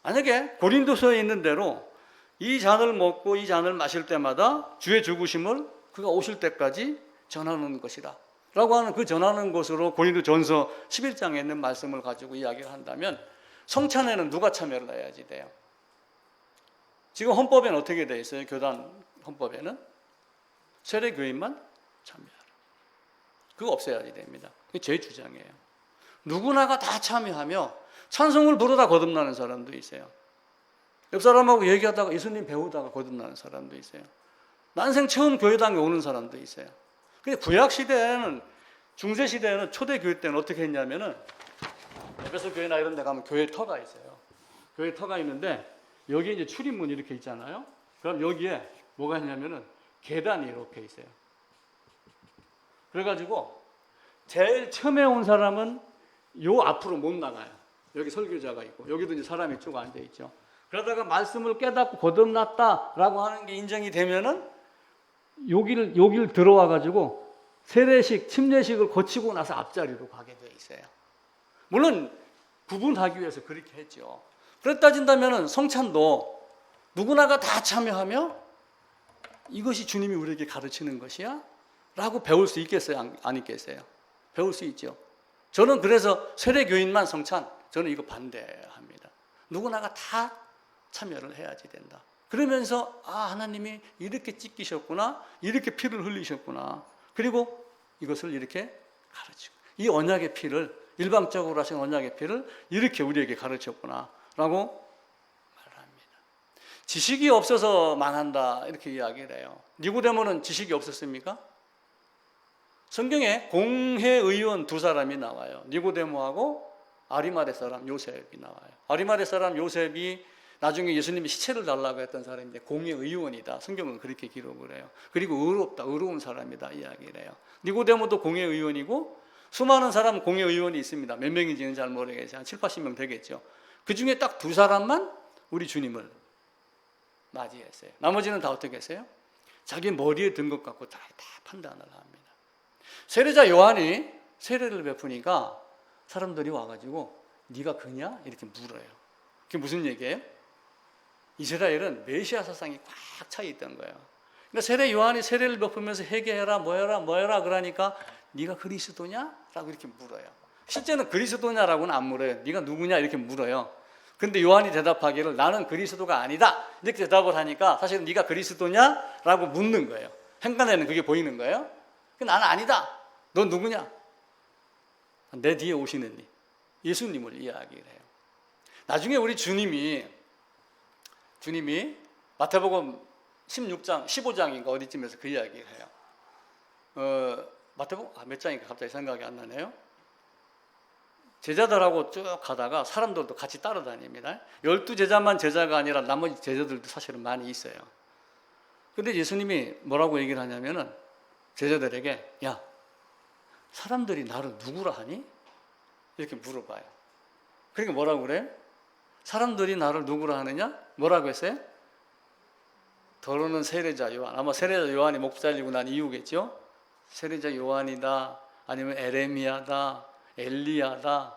만약에 고린도서에 있는 대로 이 잔을 먹고 이 잔을 마실 때마다 주의 죽으심을 그가 오실 때까지 전하는 것이다 라고 하는 그 전하는 것으로 고린도전서 11장에 있는 말씀을 가지고 이야기를 한다면 성찬에는 누가 참여를 해야지 돼요? 지금 헌법에는 어떻게 되어 있어요? 교단 헌법에는 세례교인만 참여하라. 그거 없애야지 됩니다. 그게 제 주장이에요. 누구나가 다 참여하며 찬송을 부르다 거듭나는 사람도 있어요. 옆 사람하고 얘기하다가 예수님 배우다가 거듭나는 사람도 있어요. 난생 처음 교회당에 오는 사람도 있어요. 근데 구약 시대에는, 중세 시대에는, 초대 교회 때는 어떻게 했냐면은 에베소 교회나 이런 데 가면 교회 터가 있어요. 교회 터가 있는데 여기에 이제 출입문 이렇게 있잖아요. 그럼 여기에 뭐가 있냐면은 계단이 이렇게 있어요. 그래가지고 제일 처음에 온 사람은 요 앞으로 못 나가요. 여기 설교자가 있고 여기도 이제 사람이 쭉 앉아 있죠. 그러다가 말씀을 깨닫고 거듭났다라고 하는 게 인정이 되면은 여기를 들어와 가지고 세례식, 침례식을 거치고 나서 앞자리로 가게 돼 있어요. 물론 구분하기 위해서 그렇게 했죠. 그렇게 따진다면은 성찬도 누구나가 다 참여하며 이것이 주님이 우리에게 가르치는 것이야? 라고 배울 수 있겠어요? 안 있겠어요? 배울 수 있죠. 저는 그래서 세례교인만 성찬, 저는 이거 반대합니다. 누구나가 다 참여를 해야지 된다. 그러면서 하나님이 이렇게 찢기셨구나, 이렇게 피를 흘리셨구나, 그리고 이것을 이렇게 가르치고 이 언약의 피를, 일방적으로 하신 언약의 피를 이렇게 우리에게 가르쳤구나 라고 말을 합니다. 지식이 없어서 망한다 이렇게 이야기를 해요. 니고데모는 지식이 없었습니까? 성경에 공회의원 두 사람이 나와요. 니고데모하고 아리마대 사람 요셉이 나와요. 아리마대 사람 요셉이 나중에 예수님이 시체를 달라고 했던 사람인데 공회의원이다. 성경은 그렇게 기록을 해요. 그리고 의롭다, 의로운 사람이다 이야기를 해요. 니고데모도 공회의원이고 수많은 사람 공회의원이 있습니다. 몇 명인지는 잘 모르겠어요. 한 7, 80명 되겠죠. 그 중에 딱 두 사람만 우리 주님을 맞이했어요. 나머지는 다 어떻게 했어요? 자기 머리에 든 것 갖고 다 판단을 합니다. 세례자 요한이 세례를 베푸니까 사람들이 와가지고 네가 그냐? 이렇게 물어요. 그게 무슨 얘기예요? 이스라엘은 메시아 사상이 꽉 차 있던 거예요. 그러니까 세례 요한이 세례를 베푸면서 회개해라 뭐해라 그러니까 네가 그리스도냐? 라고 이렇게 물어요. 실제는 그리스도냐라고는 안 물어요. 네가 누구냐? 이렇게 물어요. 근데 요한이 대답하기를 나는 그리스도가 아니다 이렇게 대답을 하니까 사실은 네가 그리스도냐? 라고 묻는 거예요. 행간에는 그게 보이는 거예요. 나는 아니다. 넌 누구냐? 내 뒤에 오시는 예수님을 이야기를 해요. 나중에 우리 주님이 마태복음 16장, 15장인가 어디쯤에서 그 이야기를 해요. 마태복음 몇 장인가 갑자기 생각이 안 나네요. 제자들하고 쭉 가다가 사람들도 같이 따라다닙니다. 12제자만 제자가 아니라 나머지 제자들도 사실은 많이 있어요. 근데 예수님이 뭐라고 얘기를 하냐면은 제자들에게 야, 사람들이 나를 누구라 하니? 이렇게 물어봐요. 그러니까 뭐라고 그래요? 사람들이 나를 누구라 하느냐? 뭐라고 했어요? 더러는 세례자 요한. 아마 세례자 요한이 목 잘리고 난 이유겠죠? 세례자 요한이다, 아니면 에레미야다, 엘리야다,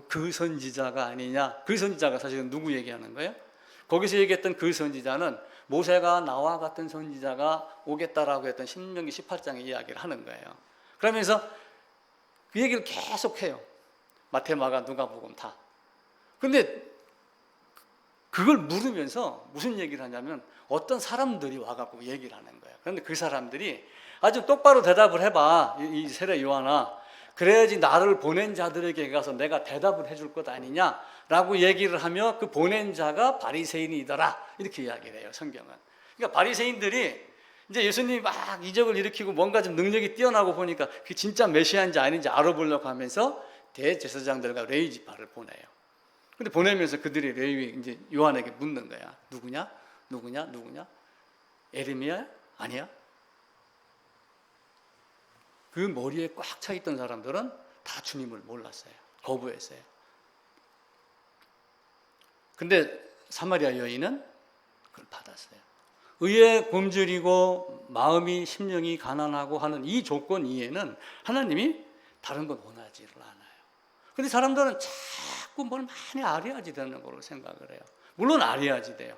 그 선지자가 아니냐. 그 선지자가 사실은 누구 얘기하는 거예요? 거기서 얘기했던 그 선지자는 모세가 나와 같은 선지자가 오겠다라고 했던 신명기 18장의 이야기를 하는 거예요. 그러면서 그 얘기를 계속해요. 마태, 마가, 누가복음 다. 그런데 그걸 물으면서 무슨 얘기를 하냐면 어떤 사람들이 와갖고 얘기를 하는 거예요. 그런데 그 사람들이 아주 똑바로 대답을 해봐, 이 세례 요한아. 그래야지 나를 보낸 자들에게 가서 내가 대답을 해줄 것 아니냐라고 얘기를 하며 그 보낸 자가 바리새인이더라, 이렇게 이야기를 해요, 성경은. 그러니까 바리새인들이 이제 예수님이 막 이적을 일으키고 뭔가 좀 능력이 뛰어나고 보니까 그게 진짜 메시아인지 아닌지 알아보려고 하면서 대제사장들과 레위 지파를 보내요. 근데 보내면서 그들이 레위 이제 요한에게 묻는 거야. 누구냐? 누구냐? 누구냐? 에레미야? 아니야? 그 머리에 꽉 차 있던 사람들은 다 주님을 몰랐어요. 거부했어요. 근데 사마리아 여인은 그걸 받았어요. 의에 굶주리고 마음이 심령이 가난하고 하는 이 조건 이외에는 하나님이 다른 건 원하지를 않아요. 근데 사람들은 자꾸 뭘 많이 알아야지 되는 걸로 생각을 해요. 물론 알아야지 돼요.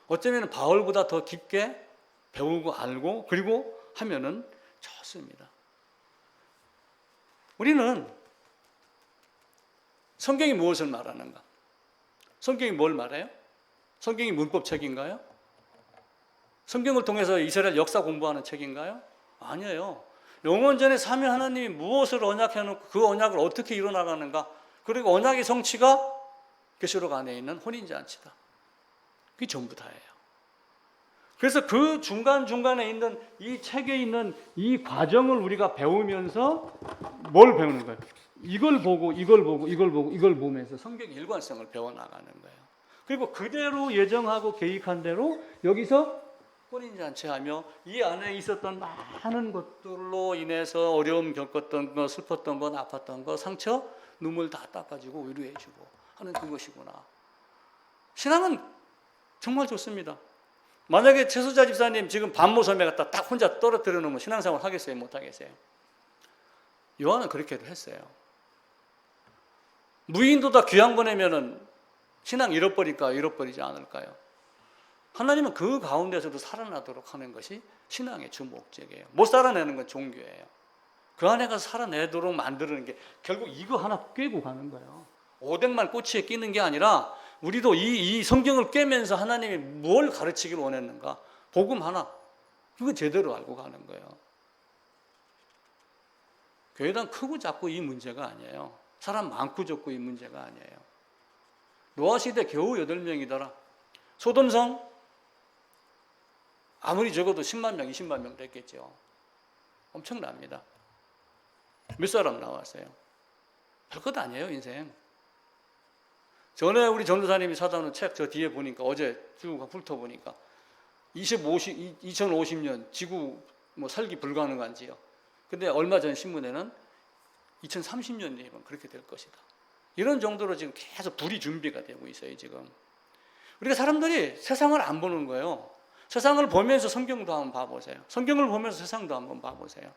어쩌면 바울보다 더 깊게 배우고 알고 그리고 하면은 좋습니다. 우리는 성경이 무엇을 말하는가? 성경이 뭘 말해요? 성경이 문법책인가요? 성경을 통해서 이스라엘 역사 공부하는 책인가요? 아니에요. 영원전에 삼위 하나님이 무엇을 언약해놓고 그 언약을 어떻게 이뤄나가는가, 그리고 언약의 성취가 계시록 안에 있는 혼인잔치다. 그게 전부 다예요. 그래서 그 중간중간에 있는 이 책에 있는 이 과정을 우리가 배우면서 뭘 배우는 거예요? 이걸 보고 이걸 보고 이걸 보고 이걸 보면서 성경의 일관성을 배워나가는 거예요. 그리고 그대로 예정하고 계획한 대로 여기서 혼인잔치하며 이 안에 있었던 많은 것들로 인해서 어려움 겪었던 것, 슬펐던 것, 아팠던 것, 상처, 눈물 다 닦아주고 위로해주고 하는 그것이구나. 신앙은 정말 좋습니다. 만약에 최소자 집사님 지금 반모섬에 갖다 딱 혼자 떨어뜨려 놓으면 신앙생활 하겠어요? 못 하겠어요? 요한은 그렇게도 했어요. 무인도 다 귀양 보내면은 신앙 잃어버릴까 잃어버리지 않을까요? 하나님은 그 가운데서도 살아나도록 하는 것이 신앙의 주 목적이에요. 못 살아내는 건 종교예요. 그 안에 가서 살아내도록 만드는 게 결국 이거 하나 꿰고 가는 거예요. 오뎅만 꼬치에 끼는 게 아니라 우리도 이 성경을 꿰면서 하나님이 뭘 가르치기를 원했는가, 복음 하나, 그거 제대로 알고 가는 거예요. 교회당 크고 작고 이 문제가 아니에요. 사람 많고 적고 이 문제가 아니에요. 노아 시대 겨우 8명이더라. 소돔성 아무리 적어도 10만 명, 20만 명 됐겠죠. 엄청납니다. 몇 사람 나왔어요? 별것 아니에요, 인생. 전에 우리 전도사님이 사다 놓은 책 저 뒤에 보니까 어제 쭉 훑어보니까 2050년 지구 뭐 살기 불가능한지요. 근데 얼마 전 신문에는 2030년 되면 그렇게 될 것이다. 이런 정도로 지금 계속 불이 준비가 되고 있어요, 지금. 우리가 사람들이 세상을 안 보는 거예요. 세상을 보면서 성경도 한번 봐보세요. 성경을 보면서 세상도 한번 봐보세요.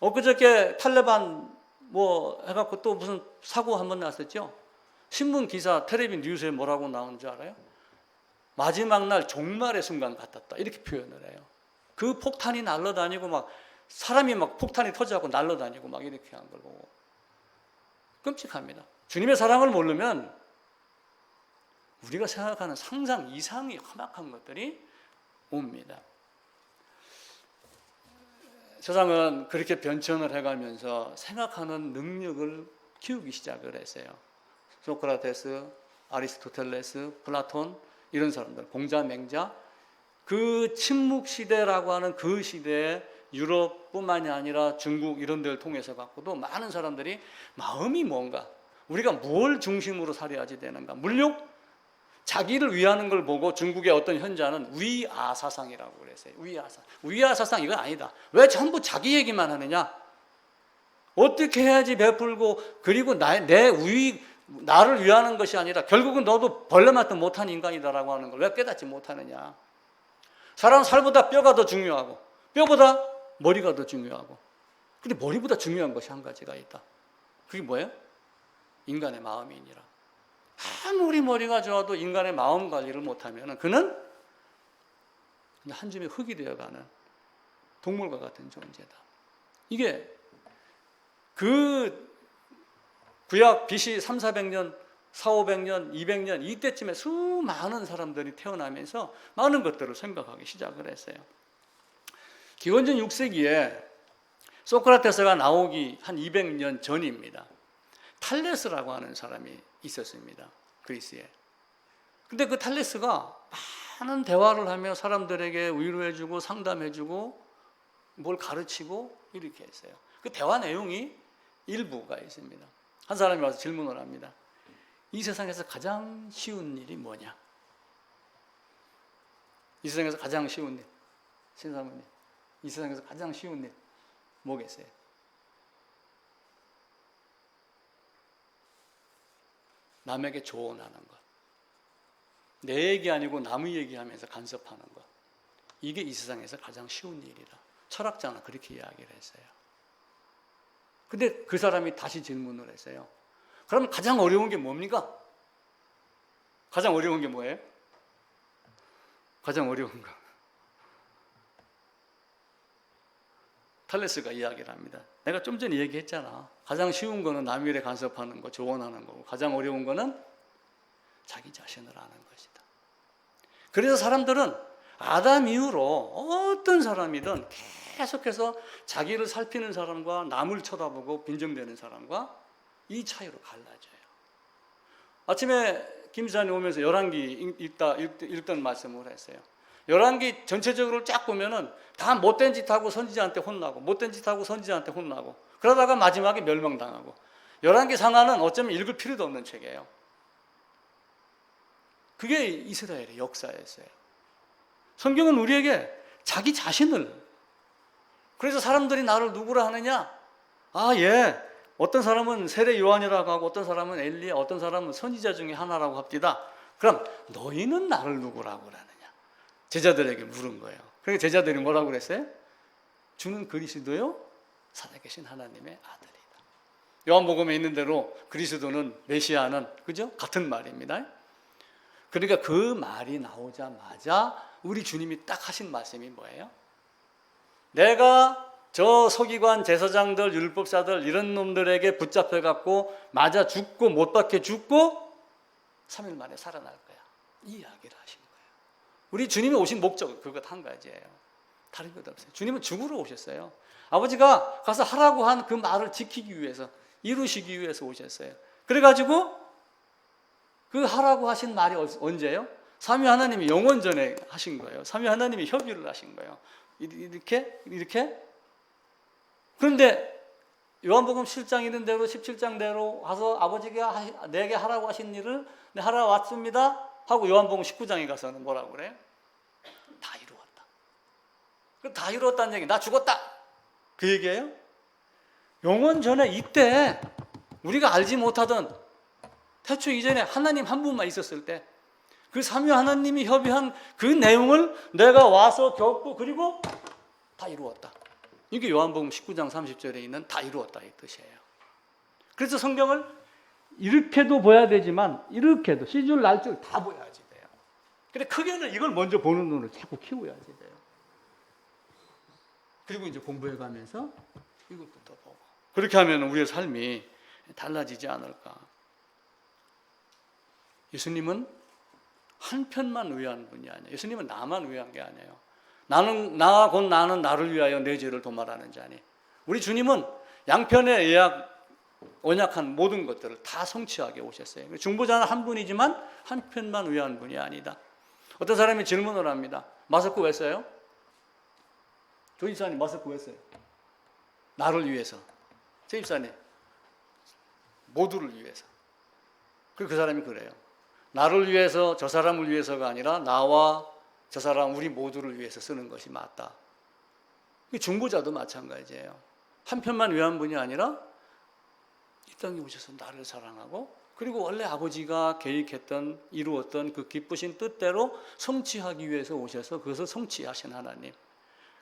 엊그저께 탈레반 뭐 해갖고 또 무슨 사고 한번 났었죠? 신문 기사, 텔레비 뉴스에 뭐라고 나오는 줄 알아요? 마지막 날 종말의 순간 같았다, 이렇게 표현을 해요. 그 폭탄이 날아다니고 막 사람이 막 폭탄이 터져갖고 날아다니고 막 이렇게 한 걸 보고 끔찍합니다. 주님의 사랑을 모르면 우리가 생각하는 상상 이상의 험악한 것들이 옵니다. 세상은 그렇게 변천을 해가면서 생각하는 능력을 키우기 시작을 했어요. 소크라테스, 아리스토텔레스, 플라톤 이런 사람들, 공자, 맹자, 그 침묵시대라고 하는 그 시대에 유럽뿐만이 아니라 중국 이런 데를 통해서 갖고도 많은 사람들이 마음이 뭔가, 우리가 뭘 중심으로 살아야지 되는가, 물론 자기를 위하는 걸 보고 중국의 어떤 현자는 위아 사상이라고 그랬어요. 위아 사상 이건 아니다. 왜 전부 자기 얘기만 하느냐? 어떻게 해야지 베풀고, 그리고 내 나를 위하는 것이 아니라 결국은 너도 벌레만도 못한 인간이다라고 하는 걸 왜 깨닫지 못하느냐. 사람은 살보다 뼈가 더 중요하고 뼈보다 머리가 더 중요하고, 근데 머리보다 중요한 것이 한 가지가 있다. 그게 뭐예요? 인간의 마음이니라. 아무리 머리가 좋아도 인간의 마음 관리를 못하면 그는 그냥 한 줌의 흙이 되어가는 동물과 같은 존재다. 이게 그 구약 BC 300~400년, 400~500년, 200년 이때쯤에 수많은 사람들이 태어나면서 많은 것들을 생각하기 시작을 했어요. 기원전 6세기에 소크라테스가 나오기 한 200년 전입니다. 탈레스라고 하는 사람이 있었습니다. 그리스에. 근데 그 탈레스가 많은 대화를 하며 사람들에게 위로해주고 상담해주고 뭘 가르치고 이렇게 했어요. 그 대화 내용이 일부가 있습니다. 한 사람이 와서 질문을 합니다. 이 세상에서 가장 쉬운 일이 뭐냐? 이 세상에서 가장 쉬운 일, 신사모님, 이 세상에서 가장 쉬운 일 뭐겠어요? 남에게 조언하는 것, 내 얘기 아니고 남의 얘기하면서 간섭하는 것, 이게 이 세상에서 가장 쉬운 일이다. 철학자는 그렇게 이야기를 했어요. 근데 그 사람이 다시 질문을 했어요. 그럼 가장 어려운 게 뭡니까? 가장 어려운 게 뭐예요? 가장 어려운 거. 탈레스가 이야기를 합니다. 내가 좀 전에 얘기했잖아. 가장 쉬운 거는 남의 일에 간섭하는 거, 조언하는 거고, 가장 어려운 거는 자기 자신을 아는 것이다. 그래서 사람들은 아담 이후로 어떤 사람이든 계속해서 자기를 살피는 사람과 남을 쳐다보고 빈정대는 사람과 이 차이로 갈라져요. 아침에 김 지사님 오면서 열왕기 읽던 말씀을 했어요. 열왕기 전체적으로 쫙 보면은 다 못된 짓 하고 선지자한테 혼나고, 못된 짓 하고 선지자한테 혼나고, 그러다가 마지막에 멸망당하고. 열왕기 상하는 어쩌면 읽을 필요도 없는 책이에요. 그게 이스라엘의 역사였어요. 성경은 우리에게 자기 자신을, 그래서 사람들이 나를 누구라 하느냐? 아, 예. 어떤 사람은 세례 요한이라고 하고, 어떤 사람은 엘리야, 어떤 사람은 선지자 중에 하나라고 합디다. 그럼 너희는 나를 누구라고 그러느냐? 제자들에게 물은 거예요. 그러니까 제자들이 뭐라고 그랬어요? 주는 그리스도요, 살아계신 하나님의 아들이다. 요한복음에 있는 대로 그리스도는 메시아는, 그죠? 같은 말입니다. 그러니까 그 말이 나오자마자 우리 주님이 딱 하신 말씀이 뭐예요? 내가 저 서기관, 제사장들, 율법사들 이런 놈들에게 붙잡혀갖고 맞아 죽고 못 박혀 죽고 3일 만에 살아날 거야. 이 이야기를 하신 거예요. 우리 주님이 오신 목적은 그것 한 가지예요. 다른 것 없어요. 주님은 죽으러 오셨어요. 아버지가 가서 하라고 한 그 말을 지키기 위해서, 이루시기 위해서 오셨어요. 그래가지고 그 하라고 하신 말이 언제예요? 삼위 하나님이 영원 전에 하신 거예요. 삼위 하나님이 협의를 하신 거예요. 이렇게. 그런데 요한복음 7장 있는 대로 17장대로 가서 아버지가 내게 하라고 하신 일을 하러 왔습니다 하고 요한복음 19장에 가서는 뭐라고 그래요? 다 이루었다. 그 다 이루었다는 얘기, 나 죽었다, 그 얘기예요? 영원 전에 이때 우리가 알지 못하던 태초 이전에 하나님 한 분만 있었을 때 그 삼위 하나님이 협의한 그 내용을 내가 와서 겪고 그리고 다 이루었다. 이게 요한복음 19장 30절에 있는 다 이루었다 이 뜻이에요. 그래서 성경을 이렇게도 봐야 되지만 이렇게도 시줄 날줄 다 보야지 돼요. 근데 크게는 이걸 먼저 보는 눈을 자꾸 키워야지 돼요. 그리고 이제 공부해 가면서 이것부터 보고, 그렇게 하면 우리의 삶이 달라지지 않을까. 예수님은 한편만 위한 분이 아니에요. 예수님은 나만 위한 게 아니에요. 나는 나를 위하여 내 죄를 도말하는 자니. 우리 주님은 양편의 언약한 모든 것들을 다 성취하게 오셨어요. 중보자는 한 분이지만 한편만 위한 분이 아니다. 어떤 사람이 질문을 합니다. 마스크 왜 써요? 조 집사님 마스크 왜 써요? 나를 위해서. 제 집사님 모두를 위해서. 그 사람이 그래요. 나를 위해서, 저 사람을 위해서가 아니라 나와 저 사람 우리 모두를 위해서 쓰는 것이 맞다. 중보자도 마찬가지예요. 한편만 위한 분이 아니라 이 땅에 오셔서 나를 사랑하고 그리고 원래 아버지가 계획했던 이루었던 그 기쁘신 뜻대로 성취하기 위해서 오셔서 그것을 성취하신 하나님.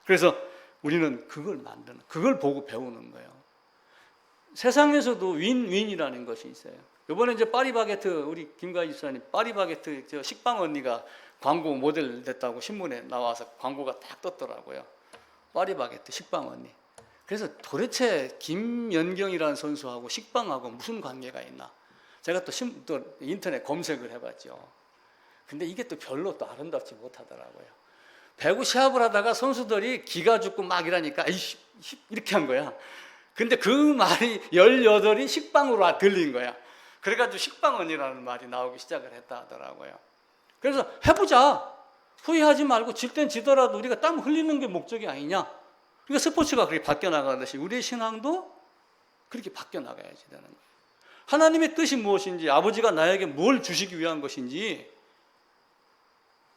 그래서 우리는 그걸 만드는, 그걸 보고 배우는 거예요. 세상에서도 윈윈이라는 것이 있어요. 이번에 이제 파리바게트, 우리 김가희 집사님 파리바게트 저 식빵 언니가 광고 모델 됐다고 신문에 나와서 광고가 딱 떴더라고요. 파리바게트 식빵 언니. 그래서 도대체 김연경이라는 선수하고 식빵하고 무슨 관계가 있나? 제가 또 인터넷 검색을 해봤죠. 근데 이게 또 별로 또 아름답지 못하더라고요. 배구 시합을 하다가 선수들이 기가 죽고 막 이러니까 이렇게 한 거야. 근데 그 말이 18이 식빵으로 들린 거야. 그래가지고 식빵언니라는 말이 나오기 시작을 했다 하더라고요. 그래서 해보자. 후회하지 말고 질 땐 지더라도 우리가 땀 흘리는 게 목적이 아니냐. 그러니까 스포츠가 그렇게 바뀌어 나가듯이 우리의 신앙도 그렇게 바뀌어 나가야지 되는 거예요. 하나님의 뜻이 무엇인지, 아버지가 나에게 뭘 주시기 위한 것인지,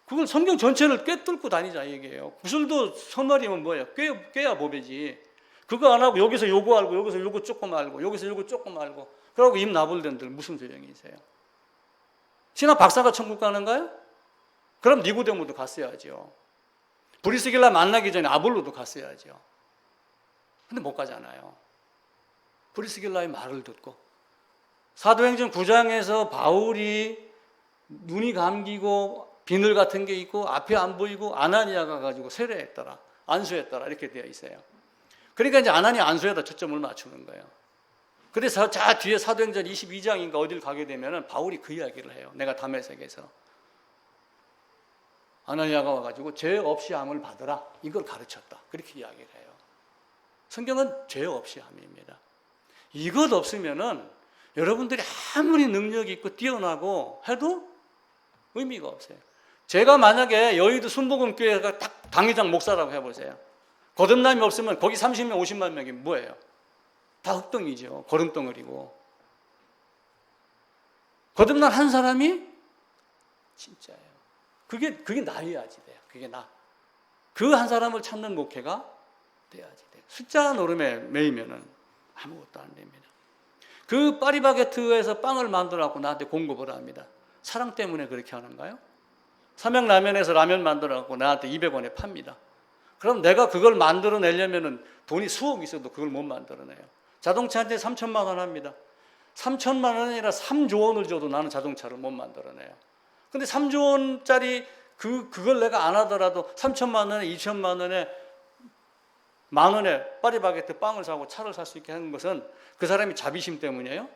그걸 성경 전체를 꿰뚫고 다니자 얘기예요. 구슬도 손놀이면 뭐예요? 꿰야 보배지. 그거 안 하고 여기서 요거 알고 여기서 요거 조금 알고 여기서 요거 조금 알고 그러고 입 나불던들 무슨 소용이 있어요? 신학 박사가 천국 가는가요? 그럼 니고데모도 갔어야죠. 브리스길라 만나기 전에 아볼로도 갔어야죠. 근데 못 가잖아요. 브리스길라의 말을 듣고 사도행전 9장에서 바울이 눈이 감기고 비늘 같은 게 있고 앞이 안 보이고 아나니아가 가지고 세례했더라, 안수했더라 이렇게 되어 있어요. 그러니까 이제 아나니아 안수에다 초점을 맞추는 거예요. 그래서 자 뒤에 사도행전 22장인가 어딜 가게 되면은 바울이 그 이야기를 해요. 내가 다메섹에서 아나니아가 와가지고 죄 없이 함을 받으라 이걸 가르쳤다. 그렇게 이야기를 해요. 성경은 죄 없이 함입니다. 이것 없으면은 여러분들이 아무리 능력이 있고 뛰어나고 해도 의미가 없어요. 제가 만약에 여의도 순복음교회가 딱 당회장 목사라고 해보세요. 거듭남이 없으면 거기 30명 50만 명이 뭐예요? 다 흙덩이죠. 거름덩어리고. 거듭난 한 사람이 진짜예요. 그게 나여야지 돼요. 그게 나. 그 한 사람을 찾는 목회가 돼야지 돼요. 숫자 노름에 매이면은 아무것도 안 됩니다. 그 파리바게트에서 빵을 만들어갖고 나한테 공급을 합니다. 사랑 때문에 그렇게 하는가요? 삼양라면에서 라면 만들어갖고 나한테 200원에 팝니다. 그럼 내가 그걸 만들어내려면은 돈이 수억 있어도 그걸 못 만들어내요. 자동차 한 대 3천만 원 합니다. 3천만 원이 아니라 3조 원을 줘도 나는 자동차를 못 만들어내요. 근데 3조 원짜리 그걸 내가 안 하더라도 3천만 원에 2천만 원에 만 원에 파리바게트 빵을 사고 차를 살 수 있게 하는 것은 그 사람이 자비심 때문이에요?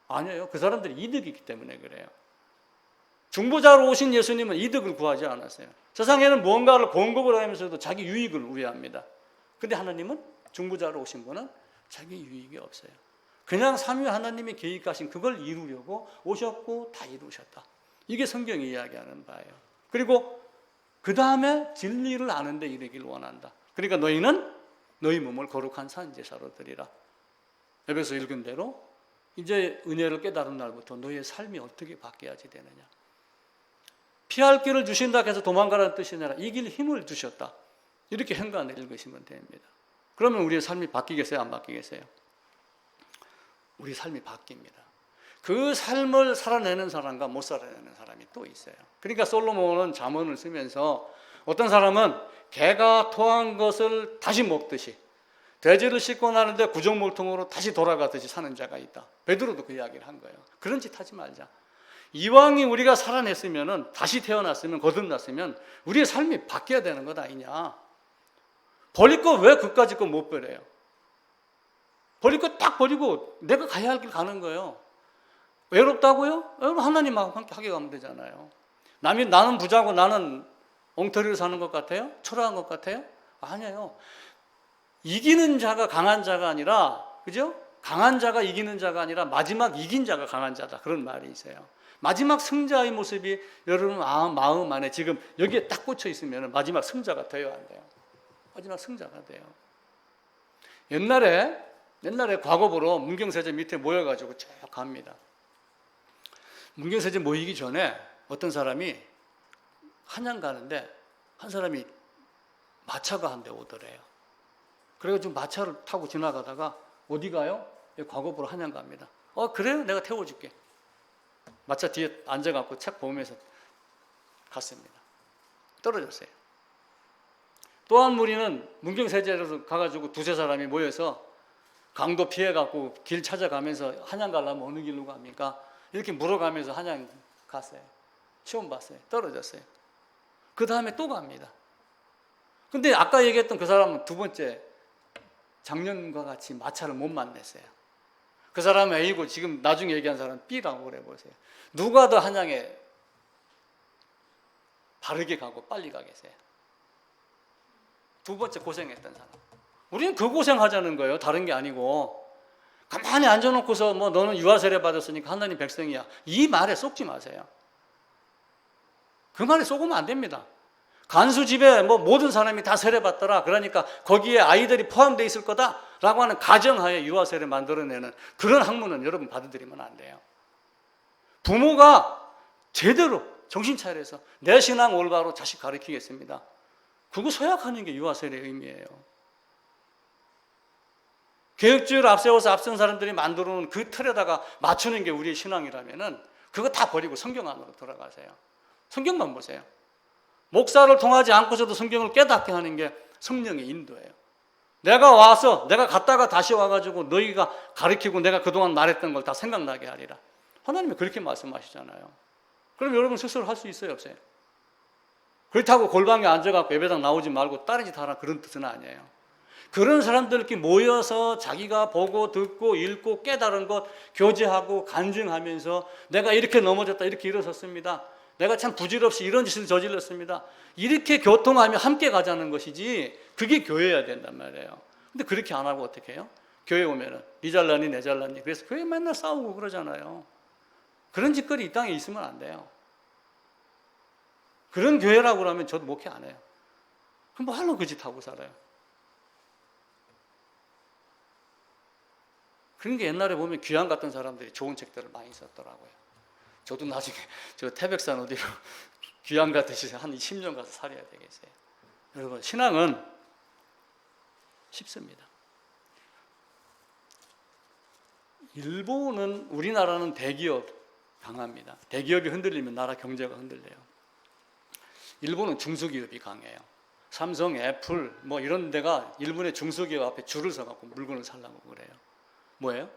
아니에요. 그 사람들이 이득이 있기 때문에 그래요. 중보자로 오신 예수님은 이득을 구하지 않았어요. 세상에는 무언가를 공급을 하면서도 자기 유익을 위합니다. 근데 하나님은 중보자로 오신 분은 자기 유익이 없어요. 그냥 삼위 하나님이 계획하신 그걸 이루려고 오셨고 다 이루셨다. 이게 성경이 이야기하는 바예요. 그리고 그 다음에 진리를 아는 데 이르기를 원한다. 그러니까 너희는 너희 몸을 거룩한 산제사로 드리라. 에베소 읽은 대로 이제 은혜를 깨달은 날부터 너희의 삶이 어떻게 바뀌어야지 되느냐. 피할 길을 주신다 해서 도망가라는 뜻이 아니라 이 길 힘을 주셨다. 이렇게 행간을 읽으시면 됩니다. 그러면 우리의 삶이 바뀌겠어요? 안 바뀌겠어요? 우리 삶이 바뀝니다. 그 삶을 살아내는 사람과 못 살아내는 사람이 또 있어요. 그러니까 솔로몬은 잠언을 쓰면서 어떤 사람은 개가 토한 것을 다시 먹듯이 돼지를 씻고 나는데 구정몰통으로 다시 돌아가듯이 사는 자가 있다. 베드로도 그 이야기를 한 거예요. 그런 짓 하지 말자. 이왕이 우리가 살아냈으면 다시 태어났으면 거듭났으면 우리의 삶이 바뀌어야 되는 것 아니냐. 버릴 거 왜 그까짓 거 못 버려요? 버릴 거 딱 버리고 내가 가야 할 길 가는 거예요. 외롭다고요? 여러분 하나님하고 함께 하게 가면 되잖아요. 나는 부자고 나는 엉터리로 사는 것 같아요? 초라한 것 같아요? 아니에요. 이기는 자가 강한 자가 아니라, 그죠? 강한 자가 이기는 자가 아니라 마지막 이긴 자가 강한 자다. 그런 말이 있어요. 마지막 승자의 모습이 여러분 마음 안에 지금 여기에 딱 꽂혀 있으면 마지막 승자가 되어야 한대요. 마지막 승자가 돼요. 옛날에 과거보로 문경세제 밑에 모여가지고 쭉 갑니다. 문경세제 모이기 전에 어떤 사람이 한양 가는데 한 사람이 마차가 한 대 오더래요. 그래가지고 마차를 타고 지나가다가 어디 가요? 과거보로 한양 갑니다. 그래요? 내가 태워줄게. 마차 뒤에 앉아갖고 책 보면서 갔습니다. 떨어졌어요. 또 한 무리는 문경세제로 가가지고 두세 사람이 모여서 강도 피해갖고 길 찾아가면서 한양 가려면 어느 길로 갑니까? 이렇게 물어가면서 한양 갔어요. 시험 봤어요. 떨어졌어요. 그 다음에 또 갑니다. 근데 아까 얘기했던 그 사람은 두 번째 작년과 같이 마차를 못 만났어요. 그 사람은 A고 지금 나중에 얘기한 사람은 B라고 그래 보세요. 누가 더 한양에 바르게 가고 빨리 가겠어요? 두 번째 고생했던 사람. 우리는 그 고생하자는 거예요. 다른 게 아니고. 가만히 앉아놓고서 뭐 너는 유아 세례 받았으니까 하나님 백성이야. 이 말에 속지 마세요. 그 말에 속으면 안 됩니다. 간수 집에 뭐 모든 사람이 다 세례 받더라. 그러니까 거기에 아이들이 포함되어 있을 거다라고 하는 가정하에 유아 세례 만들어내는 그런 학문은 여러분 받아들이면 안 돼요. 부모가 제대로 정신 차려서 내 신앙 올바로 자식 가르치겠습니다. 그거 서약하는 게 유아 세례의 의미예요. 계획주의를 앞세워서 앞선 사람들이 만들어 놓은 그 틀에다가 맞추는 게 우리의 신앙이라면은 그거 다 버리고 성경 안으로 들어가세요. 성경만 보세요. 목사를 통하지 않고서도 성경을 깨닫게 하는 게 성령의 인도예요. 내가 와서 내가 갔다가 다시 와가지고 너희가 가르치고 내가 그동안 말했던 걸 다 생각나게 하리라. 하나님이 그렇게 말씀하시잖아요. 그럼 여러분 스스로 할 수 있어요, 없어요? 그렇다고 골방에 앉아갖고 예배당 나오지 말고 다른 짓 하라 그런 뜻은 아니에요. 그런 사람들끼리 모여서 자기가 보고 듣고 읽고 깨달은 것 교제하고 간증하면서 내가 이렇게 넘어졌다 이렇게 일어섰습니다. 내가 참 부질없이 이런 짓을 저질렀습니다. 이렇게 교통하며 함께 가자는 것이지 그게 교회여야 된단 말이에요. 근데 그렇게 안 하고 어떻게 해요? 교회 오면은 네 잘났니 내 잘났니 그래서 교회 맨날 싸우고 그러잖아요. 그런 짓거리 이 땅에 있으면 안 돼요. 그런 교회라고 하면 저도 목회 안 해요. 그럼 뭐 하려고 그 짓 하고 살아요. 그런 게 옛날에 보면 귀양 같은 사람들이 좋은 책들을 많이 썼더라고요. 저도 나중에 저 태백산 어디로 귀양 같으시 한 10년 가서 살아야 되겠어요. 여러분 신앙은 쉽습니다. 일본은 우리나라는 대기업 강합니다. 대기업이 흔들리면 나라 경제가 흔들려요. 일본은 중소기업이 강해요. 삼성, 애플 뭐 이런 데가 일본의 중소기업 앞에 줄을 서갖고 물건을 살라고 그래요. 뭐예요?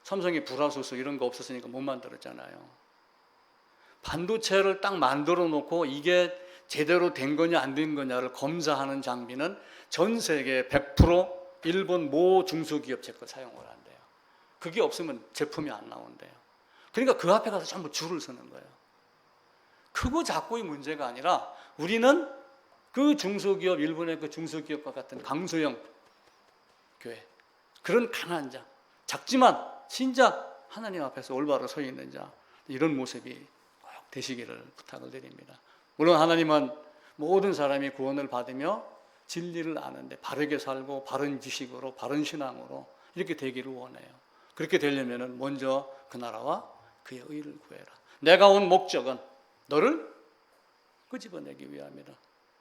삼성이 불화소수 이런 거 없었으니까 못 만들었잖아요. 반도체를 딱 만들어 놓고 이게 제대로 된 거냐 안 된 거냐를 검사하는 장비는 전 세계 100% 일본 모 중소기업 제거 사용을 한대요. 그게 없으면 제품이 안 나온대요. 그러니까 그 앞에 가서 전부 줄을 서는 거예요. 크고 작고의 문제가 아니라 우리는 그 중소기업, 일본의 그 중소기업과 같은 강소형 교회, 그런 강한 자, 작지만 진짜 하나님 앞에서 올바로 서 있는 자, 이런 모습이 꼭 되시기를 부탁을 드립니다. 물론 하나님은 모든 사람이 구원을 받으며 진리를 아는데 바르게 살고 바른 지식으로 바른 신앙으로 이렇게 되기를 원해요. 그렇게 되려면 먼저 그 나라와 그의 의를 구해라. 내가 온 목적은 너를 끄집어내기 위함이다.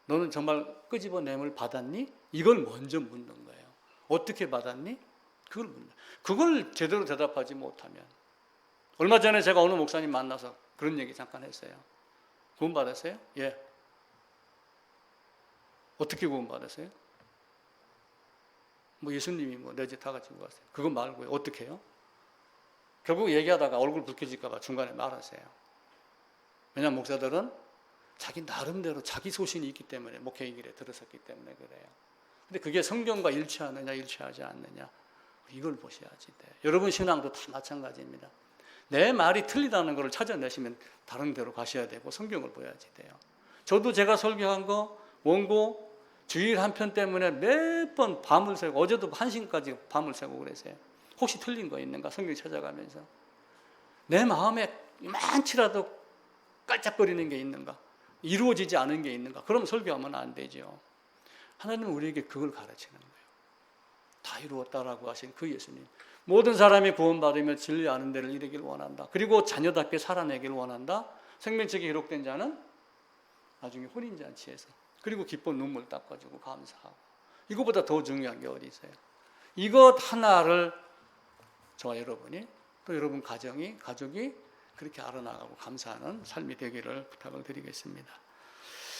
너는 정말 끄집어냄을 받았니? 이걸 먼저 묻는 거예요. 어떻게 받았니? 그걸 묻는 거예요. 그걸 제대로 대답하지 못하면. 얼마 전에 제가 어느 목사님 만나서 그런 얘기 잠깐 했어요. 구원 받았어요? 예. 어떻게 구원 받았어요? 뭐 예수님이 뭐 내 집 다 가지고 갔어요. 그거 말고요. 어떻게 해요? 결국 얘기하다가 얼굴 붉혀질까 봐 중간에 말았어요. 왜냐하면 목사들은 자기 나름대로 자기 소신이 있기 때문에 목회의 길에 들어섰기 때문에 그래요. 근데 그게 성경과 일치하느냐 일치하지 않느냐 이걸 보셔야지 돼요. 여러분 신앙도 다 마찬가지입니다. 내 말이 틀리다는 걸 찾아내시면 다른 데로 가셔야 되고 성경을 보야지 돼요. 저도 제가 설교한 거 원고 주일 한 편 때문에 몇 번 밤을 새고 어제도 1시까지 밤을 새고 그랬어요. 혹시 틀린 거 있는가 성경 찾아가면서 내 마음에 많지라도 깔짝거리는 게 있는가 이루어지지 않은 게 있는가 그럼 설교하면 안 되죠. 하나님은 우리에게 그걸 가르치는 거예요. 다 이루었다라고 하신 그 예수님 모든 사람이 구원받으며 진리 아는 데를 이르기를 원한다. 그리고 자녀답게 살아내기를 원한다. 생명책에 기록된 자는 나중에 혼인잔치에서 그리고 기쁜 눈물 닦아주고 감사하고 이거보다 더 중요한 게 어디 있어요? 이것 하나를 저와 여러분이 또 여러분 가족이 그렇게 알아나가고 감사하는 삶이 되기를 부탁을 드리겠습니다.